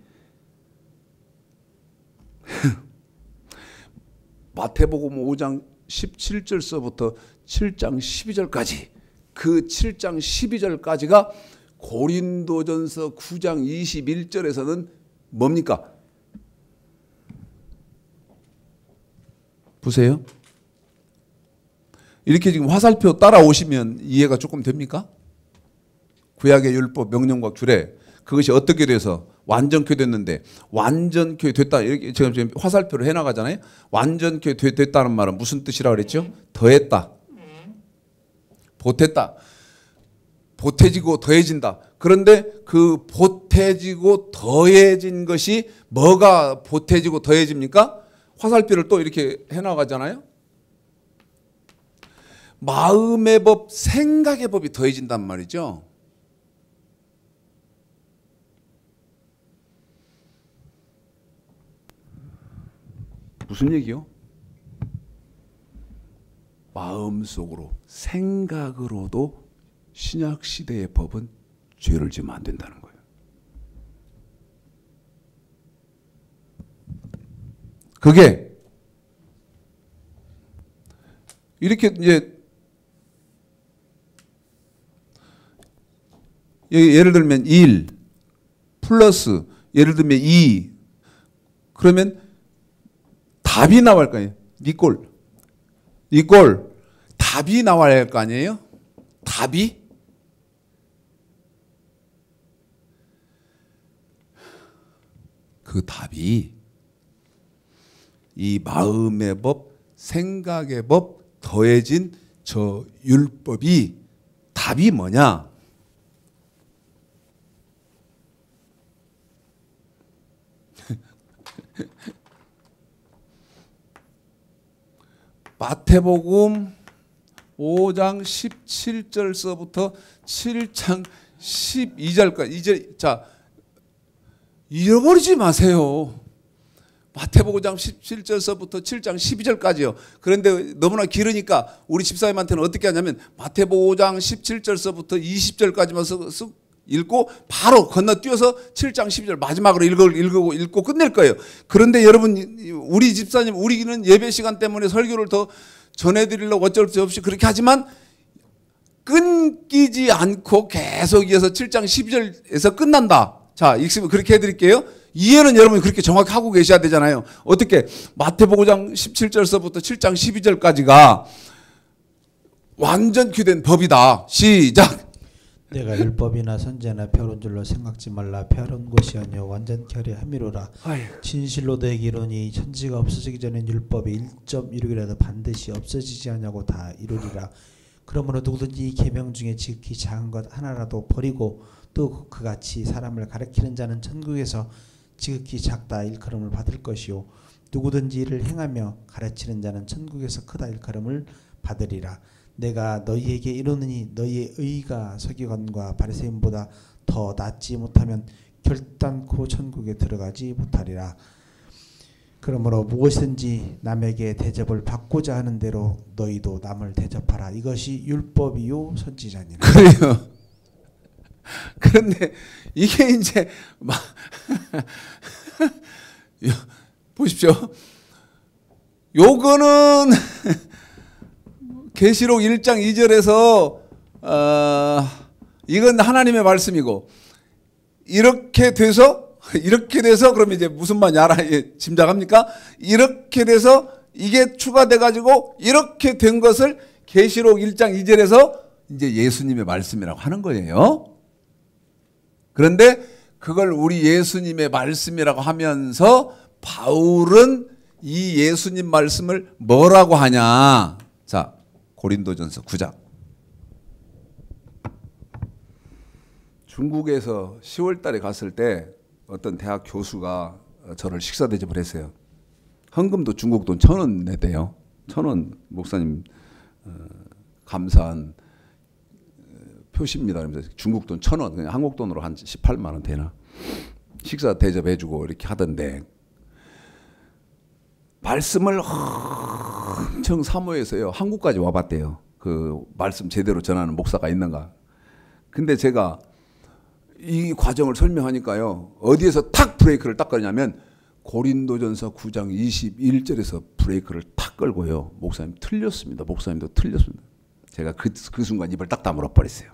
S1: 마태복음 5장 17절서부터 7장 12절까지 그 7장 12절까지가 고린도전서 9장 21절에서는 뭡니까? 보세요. 이렇게 지금 화살표 따라오시면 이해가 조금 됩니까? 구약의 율법, 명령과 규례 그것이 어떻게 돼서 완전케 됐는데 완전케 됐다 이렇게 지금 화살표를 해나가잖아요. 완전케 됐다는 말은 무슨 뜻이라고 그랬죠? 더했다, 보탰다, 보태지고 더해진다. 그런데 그 보태지고 더해진 것이 뭐가 보태지고 더해집니까? 화살표를 또 이렇게 해나가잖아요. 마음의 법, 생각의 법이 더해진단 말이죠. 무슨 얘기요? 마음속으로 생각으로도 신약 시대의 법은 죄를 지으면 안 된다는 거예요. 그게 이렇게 이제 예를 들면 1 플러스 예를 들면 2 그러면 답이 나올 거 아니에요. 이꼴 답이 나와야 할 거 아니에요. 답이 그 답이 이 마음의 법, 생각의 법 더해진 저 율법이 답이 뭐냐? 마태복음 5장 17절서부터 7장 12절까지 이제 자 잃어버리지 마세요. 마태복음 5장 17절서부터 7장 12절까지요. 그런데 너무나 길으니까 우리 집사님한테는 어떻게 하냐면 마태복음 5장 17절서부터 20절까지만 쓱 읽고 바로 건너뛰어서 7장 12절 마지막으로 읽고 끝낼 거예요. 그런데 여러분 우리 집사님 우리는 예배 시간 때문에 설교를 더 전해드리려고 어쩔 수 없이 그렇게 하지만 끊기지 않고 계속 이어서 7장 12절에서 끝난다. 자, 읽으면 그렇게 해드릴게요. 이해는 여러분이 그렇게 정확히 하고 계셔야 되잖아요. 어떻게? 마태복음 5장 17절서부터 7장 12절까지가 완전히 된 법이다. 시작!
S2: 내가 율법이나 선지자나 펴온 줄로 생각지 말라. 펴온 것이 아니요 완전케 하려 함이로라. 진실로 내게 이르노니 천지가 없어지기 전에 율법의 1.16이라도 반드시 없어지지 않냐고 다 이루리라. 그러므로 누구든지 이 계명 중에 지극히 작은 것 하나라도 버리고 또 그같이 사람을 가르치는 자는 천국에서 지극히 작다 일컬음을 받을 것이요 누구든지 이를 행하며 가르치는 자는 천국에서 크다 일컬음을 받으리라. 내가 너희에게 이르노니 너희의 의가 서기관과 바리새인보다 더 낫지 못하면 결단코 천국에 들어가지 못하리라. 그러므로 무엇이든지 남에게 대접을 받고자 하는 대로 너희도 남을 대접하라. 이것이 율법이요 선지자니라.
S1: 그래요. 그런데 이게 이제 보십시오. 요거는 계시록 1장 2절에서 이건 하나님의 말씀이고 이렇게 돼서 그러면 이제 무슨 말인지 알아? 짐작합니까? 이렇게 돼서 이게 추가돼 가지고 이렇게 된 것을 계시록 1장 2절에서 이제 예수님의 말씀이라고 하는 거예요. 그런데 그걸 우리 예수님의 말씀이라고 하면서 바울은 이 예수님 말씀을 뭐라고 하냐? 자, 고린도전서 9장. 중국에서 10월 달에 갔을 때 어떤 대학 교수가 저를 식사 대접을 했어요. 헌금도 중국 돈 1,000원 내대요. 1,000원 목사님 감사한 표시입니다. 그러면서 중국 돈 1,000원, 그냥 한국 돈으로 한 18만 원 되나. 식사 대접해주고 이렇게 하던데 말씀을 엄청 사모해서요. 한국까지 와봤대요. 그 말씀 제대로 전하는 목사가 있는가. 근데 제가 이 과정을 설명하니까요. 어디에서 탁 브레이크를 딱 걸냐면 고린도전서 9장 21절에서 브레이크를 탁 걸고요. 목사님 틀렸습니다. 목사님도 틀렸습니다. 제가 그 순간 입을 딱 다물어 버렸어요.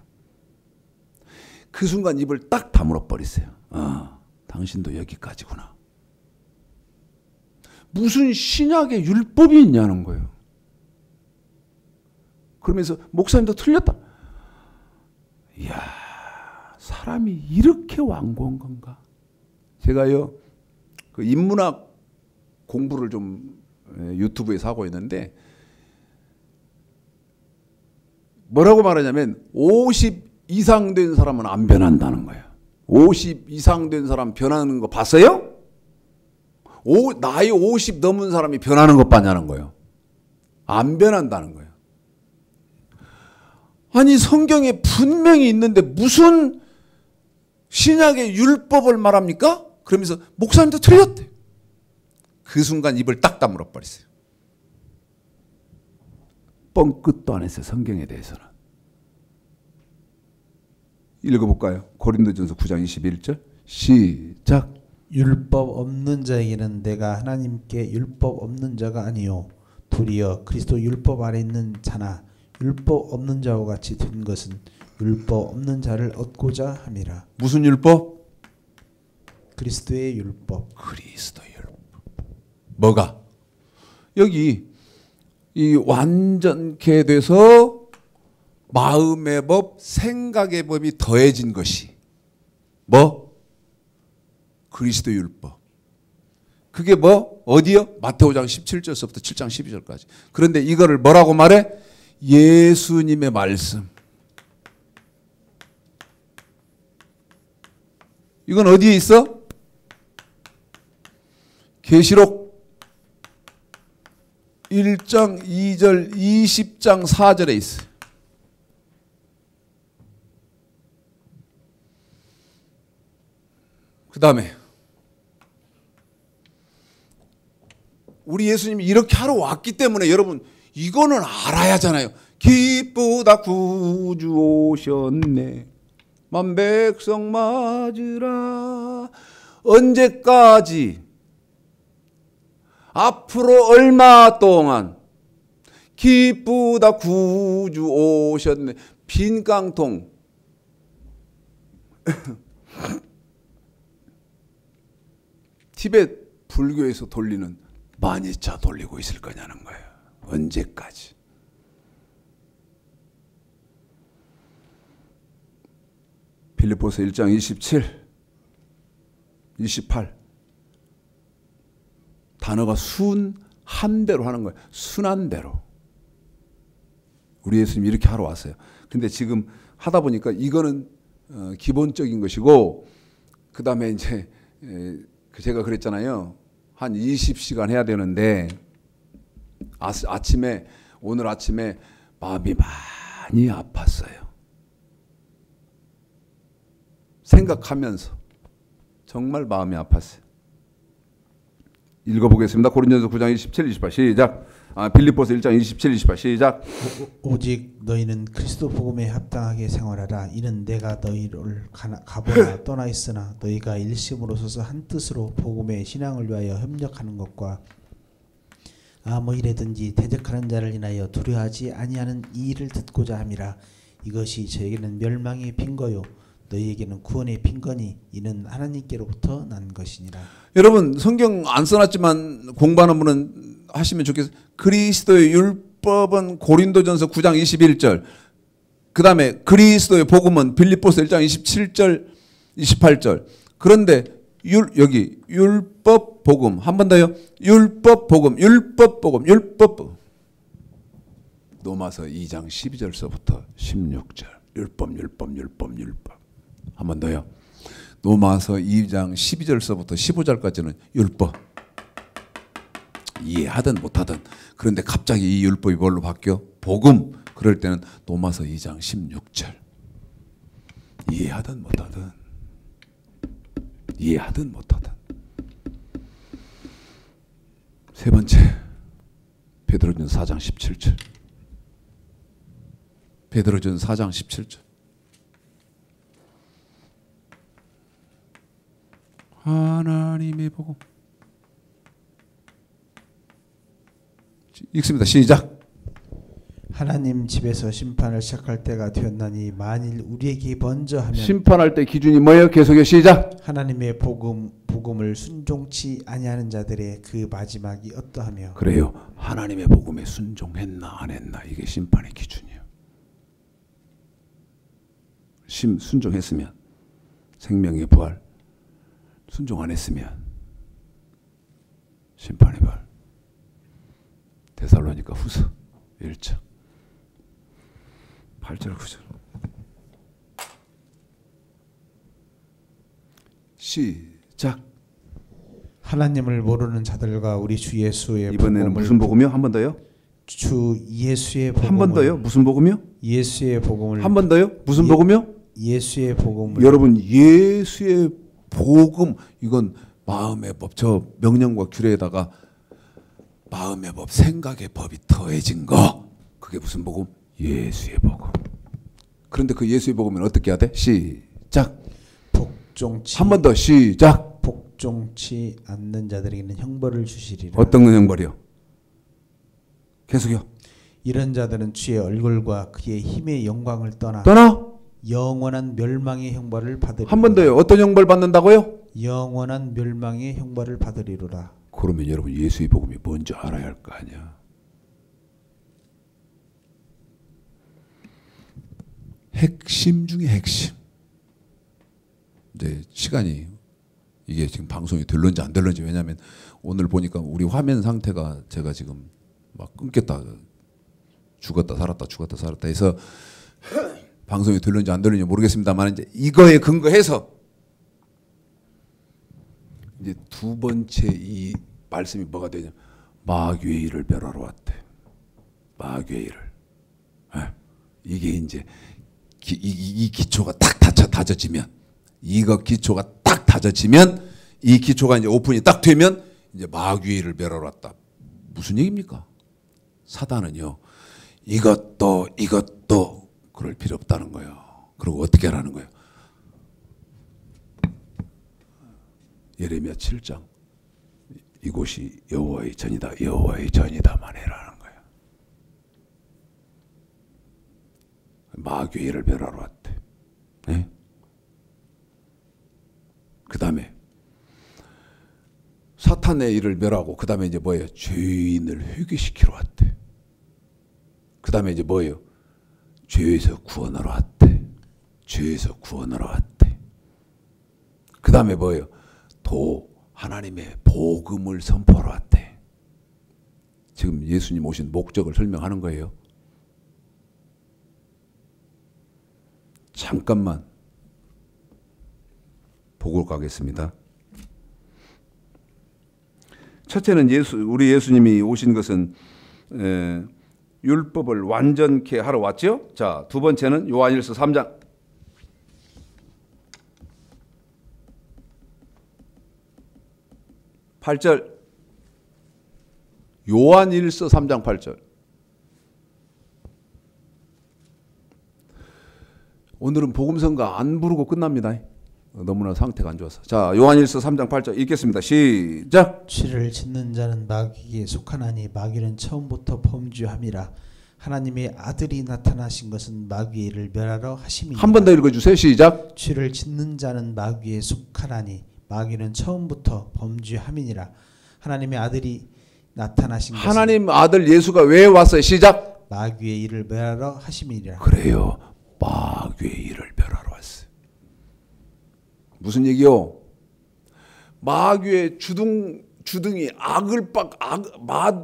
S1: 그 순간 입을 딱 다물어 버렸어요. 당신도 여기까지구나. 무슨 신약에 율법이 있냐는 거예요. 그러면서 목사님도 틀렸다. 이야, 사람이 이렇게 완고한 건가? 제가요, 그 인문학 공부를 좀 유튜브에서 하고 있는데 뭐라고 말하냐면 50 이상 된 사람은 안 변한다는 거예요. 50 이상 된 사람 변하는 거 봤어요? 나이 50 넘은 사람이 변하는 것 봤냐는 거예요. 안 변한다는 거예요. 아니 성경에 분명히 있는데 무슨 신약의 율법을 말합니까? 그러면서 목사님도 틀렸대. 그 순간 입을 딱 다물어 버렸어요. 뻥끗도 안 했어요. 성경에 대해서는. 읽어볼까요? 고린도전서 9장 21절 시작.
S2: 율법 없는 자에게는 내가 하나님께 율법 없는 자가 아니요 도리어 그리스도 율법 아래 있는 자나 율법 없는 자와 같이 된 것은 율법 없는 자를 얻고자 함이라.
S1: 무슨 율법?
S2: 그리스도의 율법.
S1: 그리스도의 율법. 뭐가? 여기 이 완전케 돼서 마음의 법, 생각의 법이 더해진 것이 뭐? 그리스도 율법. 그게 뭐? 어디요? 마태오장 17절서부터 7장 12절까지. 그런데 이거를 뭐라고 말해? 예수님의 말씀. 이건 어디에 있어? 계시록 1장 2절 20장 4절에 있어요. 그 다음에 우리 예수님이 이렇게 하러 왔기 때문에 여러분 이거는 알아야 하잖아요. 기쁘다 구주 오셨네 만 백성 맞으라. 언제까지? 앞으로 얼마 동안? 기쁘다 구주 오셨네. 빈 깡통. 티베트 불교에서 돌리는 만이차 돌리고 있을 거냐는 거예요. 언제까지? 빌립보서 1장 27, 28 단어가 순한 대로 하는 거예요. 순한 대로. 우리 예수님이 이렇게 하러 왔어요. 근데 지금 하다 보니까 이거는 기본적인 것이고 그 다음에 이제 제가 그랬잖아요. 한 20시간 해야 되는데 오늘 아침에 마음이 많이 아팠어요. 생각하면서 정말 마음이 아팠어요. 읽어보겠습니다. 고린도전서 9장 27, 28 시작. 빌립보서 1장 27, 28 시작.
S2: 오직 너희는 그리스도 복음에 합당하게 생활하라. 이는 내가 너희를 가보나 떠나 있으나 너희가 일심으로 서서 한 뜻으로 복음의 신앙을 위하여 협력하는 것과 아무 일에든지 대적하는 자를 인하여 두려워하지 아니하는 이 일을 듣고자 함이라. 이것이 저에게는 멸망의 빈거요 너희에게는 구원의 빈거니 이는 하나님께로부터 난 것이니라.
S1: 여러분 성경 안 써놨지만 공부하는 분은 하시면 좋겠어요. 그리스도의 율법은 고린도전서 9장 21절, 그 다음에 그리스도의 복음은 빌립보서 1장 27절 28절. 그런데 여기 율법 복음 한 번 더요. 율법 복음 율법 복음 율법 복음. 로마서 2장 12절서부터 16절 율법 율법 율법 율법. 한 번 더요. 로마서 2장 12절서부터 15절까지는 율법. 이해하든 못하든. 그런데 갑자기 이 율법이 뭘로 바뀌어? 복음. 그럴 때는 로마서 2장 16절. 이해하든 못하든. 이해하든 못하든. 세 번째, 베드로전서 4장 17절. 베드로전서 4장 17절. 하나님의 복음. 읽습니다. 시작.
S2: 하나님 집에서 심판을 시작할 때가 되었나니 만일 우리에게 먼저 하면
S1: 심판할 때 기준이 뭐예요? 계속해 시작.
S2: 하나님의 복음을 순종치 아니하는 자들의 그 마지막이 어떠하며.
S1: 그래요. 하나님의 복음에 순종했나 안 했나 이게 심판의 기준이에요. 순종했으면 생명의 부활, 순종 안 했으면 심판의 부활. 데살로니가 후서 1장 8절 9절 시작.
S2: 하나님을 모르는 자들과 우리 주 예수의
S1: 이번에는 무슨 복음이요? 한 번 더요?
S2: 주 예수의 복음을
S1: 한 번 더요? 무슨 복음이요?
S2: 예수의 복음을
S1: 한 번 더요? 무슨 복음이요?
S2: 예수의 복음을.
S1: 여러분 예수의 복음 이건 마음의 법, 저 명령과 규례에다가 마음의 법, 생각의 법이 더해진 거. 그게 무슨 복음? 예수의 복음. 그런데 그 예수의 복음은 어떻게 해야 돼? 시작.
S2: 복종치.
S1: 한 번 더 시작.
S2: 복종치 않는 자들에게는 형벌을 주시리라.
S1: 어떤 형벌이요? 계속요.
S2: 이런 자들은 주의 얼굴과 그의 힘의 영광을 떠나 영원한 멸망의 형벌을 받으리라.
S1: 한 번 더요. 어떤 형벌 받는다고요?
S2: 영원한 멸망의 형벌을 받으리로라.
S1: 그러면 여러분 예수의 복음이 뭔지 알아야 할 거 아니야. 핵심 중에 핵심. 이제 시간이 이게 지금 방송이 될런지 안 될런지, 왜냐하면 오늘 보니까 우리 화면 상태가 제가 지금 막 끊겼다 죽었다 살았다 죽었다 살았다 해서 방송이 될런지 안 될런지 모르겠습니다만 이제 이거에 근거해서 이제 두 번째 이 말씀이 뭐가 되냐? 마귀의 일을 멸하러 왔대. 마귀의 일을. 이게 이제 이 기초가 딱 다져지면, 이거 기초가 딱 다져지면, 이 기초가 이제 오픈이 딱 되면 이제 마귀의 일을 멸하러 왔다. 무슨 얘기입니까? 사단은요, 이것도 그럴 필요 없다는 거예요. 그리고 어떻게 하라는 거예요? 예레미야 7장 이곳이 여호와의 전이다, 여호와의 전이다만 해라는 거예요. 마귀의 일을 멸하러 왔대. 네? 그 다음에 사탄의 일을 멸하고 그 다음에 이제 뭐예요? 죄인을 회개시키러 왔대. 그 다음에 이제 뭐예요? 죄에서 구원하러 왔대. 죄에서 구원하러 왔대. 그 다음에 뭐예요? 하나님의 복음을 선포하러 왔대. 지금 예수님 오신 목적을 설명하는 거예요. 잠깐만 보고 가겠습니다. 첫째는 우리 예수님이 오신 것은 율법을 완전케 하러 왔죠. 자, 두 번째는 요한일서 3장 8절. 요한일서 3장 8절. 오늘은 복음성가 안 부르고 끝납니다. 너무나 상태가 안 좋아서. 자, 요한일서 3장 8절 읽겠습니다. 시작.
S2: 죄를 짓는 자는 마귀에게 속하나니 마귀는 처음부터 범죄함이라. 하나님의 아들이 나타나신 것은 마귀의 일을 멸하러 하심이니라.
S1: 한 번 더 읽어주세요. 시작.
S2: 죄를 짓는 자는 마귀에 속하나니 마귀는 처음부터 범죄함이니라. 하나님의 아들이 나타나신 것은
S1: 하나님 아들 예수가 왜 왔어요? 시작.
S2: 마귀의 일을 멸하러 하심이니라.
S1: 그래요. 마귀의 일을 멸하러 왔어요. 무슨 얘기요? 마귀의 주둥이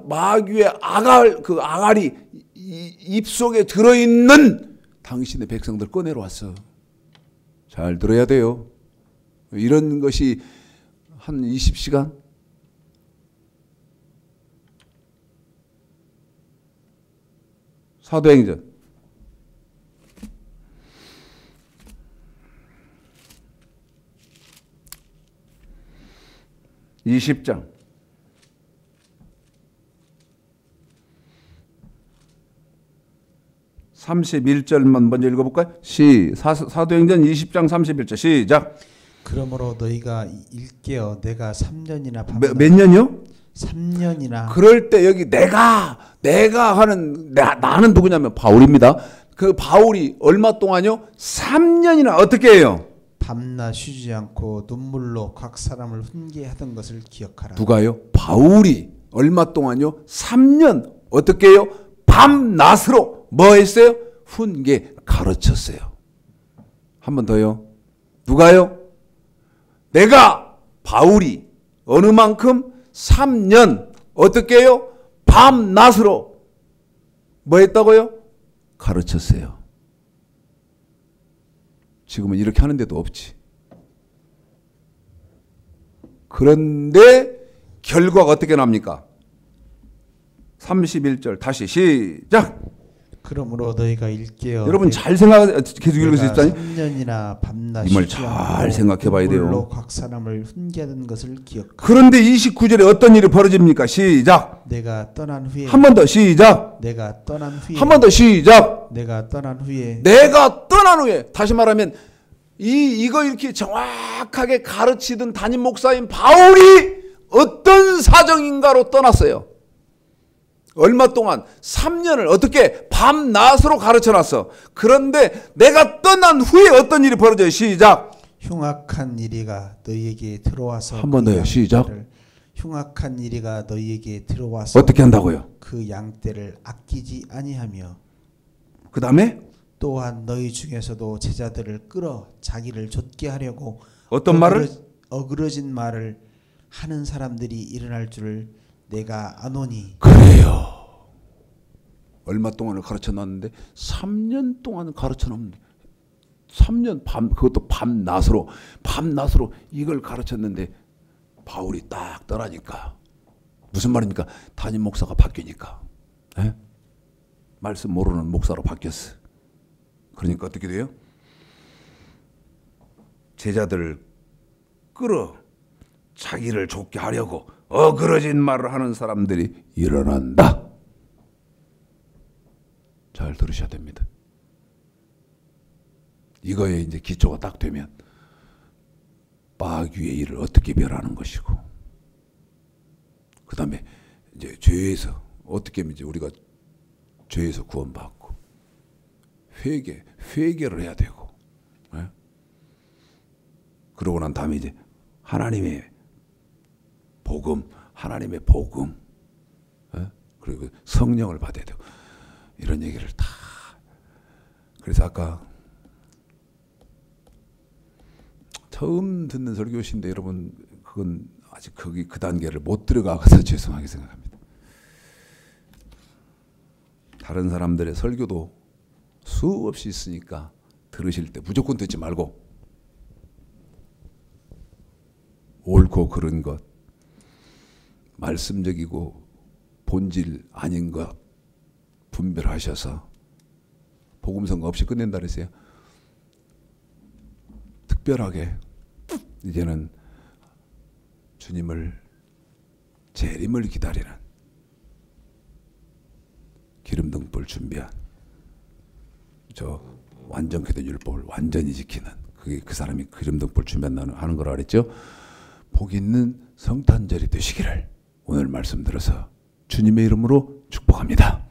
S1: 마귀의 아갈이 입속에 들어있는 당신의 백성들 꺼내러 왔어. 잘 들어야 돼요. 이런 것이 한 20시간? 사도행전 20장 31절만 먼저 읽어볼까요? 사도행전 20장 31절 시작.
S2: 그러므로 너희가 일깨어 내가 3년이나
S1: 몇 년이요?
S2: 3년이나.
S1: 그럴 때 여기 내가 하는 나는 누구냐면 바울입니다. 그 바울이 얼마 동안요? 3년이나 어떻게 해요?
S2: 밤낮 쉬지 않고 눈물로 각 사람을 훈계하던 것을 기억하라.
S1: 누가요? 바울이 얼마 동안요? 3년 어떻게 해요? 밤낮으로 뭐 했어요? 훈계 가르쳤어요. 한 번 더요. 누가요? 내가 바울이 어느 만큼 3년 어떻게 해요? 밤낮으로 뭐 했다고요? 가르쳤어요. 지금은 이렇게 하는 데도 없지. 그런데 결과가 어떻게 납니까? 31절 다시 시작.
S2: 그러므로 너희가 일깨어
S1: 여러분 잘 계속 읽으세요.
S2: 3년이나 밤낮
S1: 이 말 잘 생각해 봐야 돼요.
S2: 각 사람을 훈계하던 것을 기억하라.
S1: 그런데 29절에 어떤 일이 벌어집니까? 시작.
S2: 내가 떠난 후에
S1: 한 번 더 시작.
S2: 내가 떠난 후에
S1: 한 번 더 시작.
S2: 내가 떠난 후에
S1: 내가 떠난 후에 다시 말하면 이거 이렇게 정확하게 가르치던 담임 목사인 바울이 어떤 사정인가로 떠났어요. 얼마 동안 3년을 어떻게 밤낮으로 가르쳐놨어. 그런데 내가 떠난 후에 어떤 일이 벌어져요. 시작.
S2: 흉악한 이리가 너희에게 들어와서
S1: 한 번 더요. 시작.
S2: 흉악한 이리가 너희에게 들어와서
S1: 어떻게 한다고요?
S2: 그 양떼를 아끼지 아니하며
S1: 그 다음에
S2: 또한 너희 중에서도 제자들을 끌어 자기를 좇게 하려고
S1: 어떤 말을?
S2: 어그러진 말을 하는 사람들이 일어날 줄을 내가 아노니.
S1: 그래요. 얼마 동안을 가르쳐놨는데 3년 동안 가르쳐놨는데 3년 그것도 밤낮으로 이걸 가르쳤는데 바울이 딱 떠나니까 무슨 말입니까? 담임 목사가 바뀌니까 에? 말씀 모르는 목사로 바뀌었어. 그러니까 어떻게 돼요? 제자들을 끌어 자기를 좇게 하려고 어그러진 말을 하는 사람들이 일어난다. 잘 들으셔야 됩니다. 이거에 이제 기초가 딱 되면 마귀의 일을 어떻게 멸하는 것이고, 그 다음에 이제 죄에서 어떻게 하면 이제 우리가 죄에서 구원받고 회개를 해야 되고, 예? 그러고 난 다음에 이제 하나님의 복음, 예? 그리고 성령을 받아야 되고, 이런 얘기를 다. 그래서 아까 처음 듣는 설교신데 여러분 그건 아직 그 단계를 못 들어가서 죄송하게 생각합니다. 다른 사람들의 설교도 수없이 있으니까 들으실 때 무조건 듣지 말고 옳고 그른 것, 말씀적이고 본질 아닌 것 분별하셔서 복음성가 없이 끝낸다 그랬어요. 특별하게 이제는 주님을 재림을 기다리는 기름등불 준비한 저 완전케 된 율법을 완전히 지키는 그게 그 사람이 기름등불 준비한다는 하는 거라 그랬죠. 복 있는 성탄절이 되시기를 오늘 말씀 들어서 주님의 이름으로 축복합니다.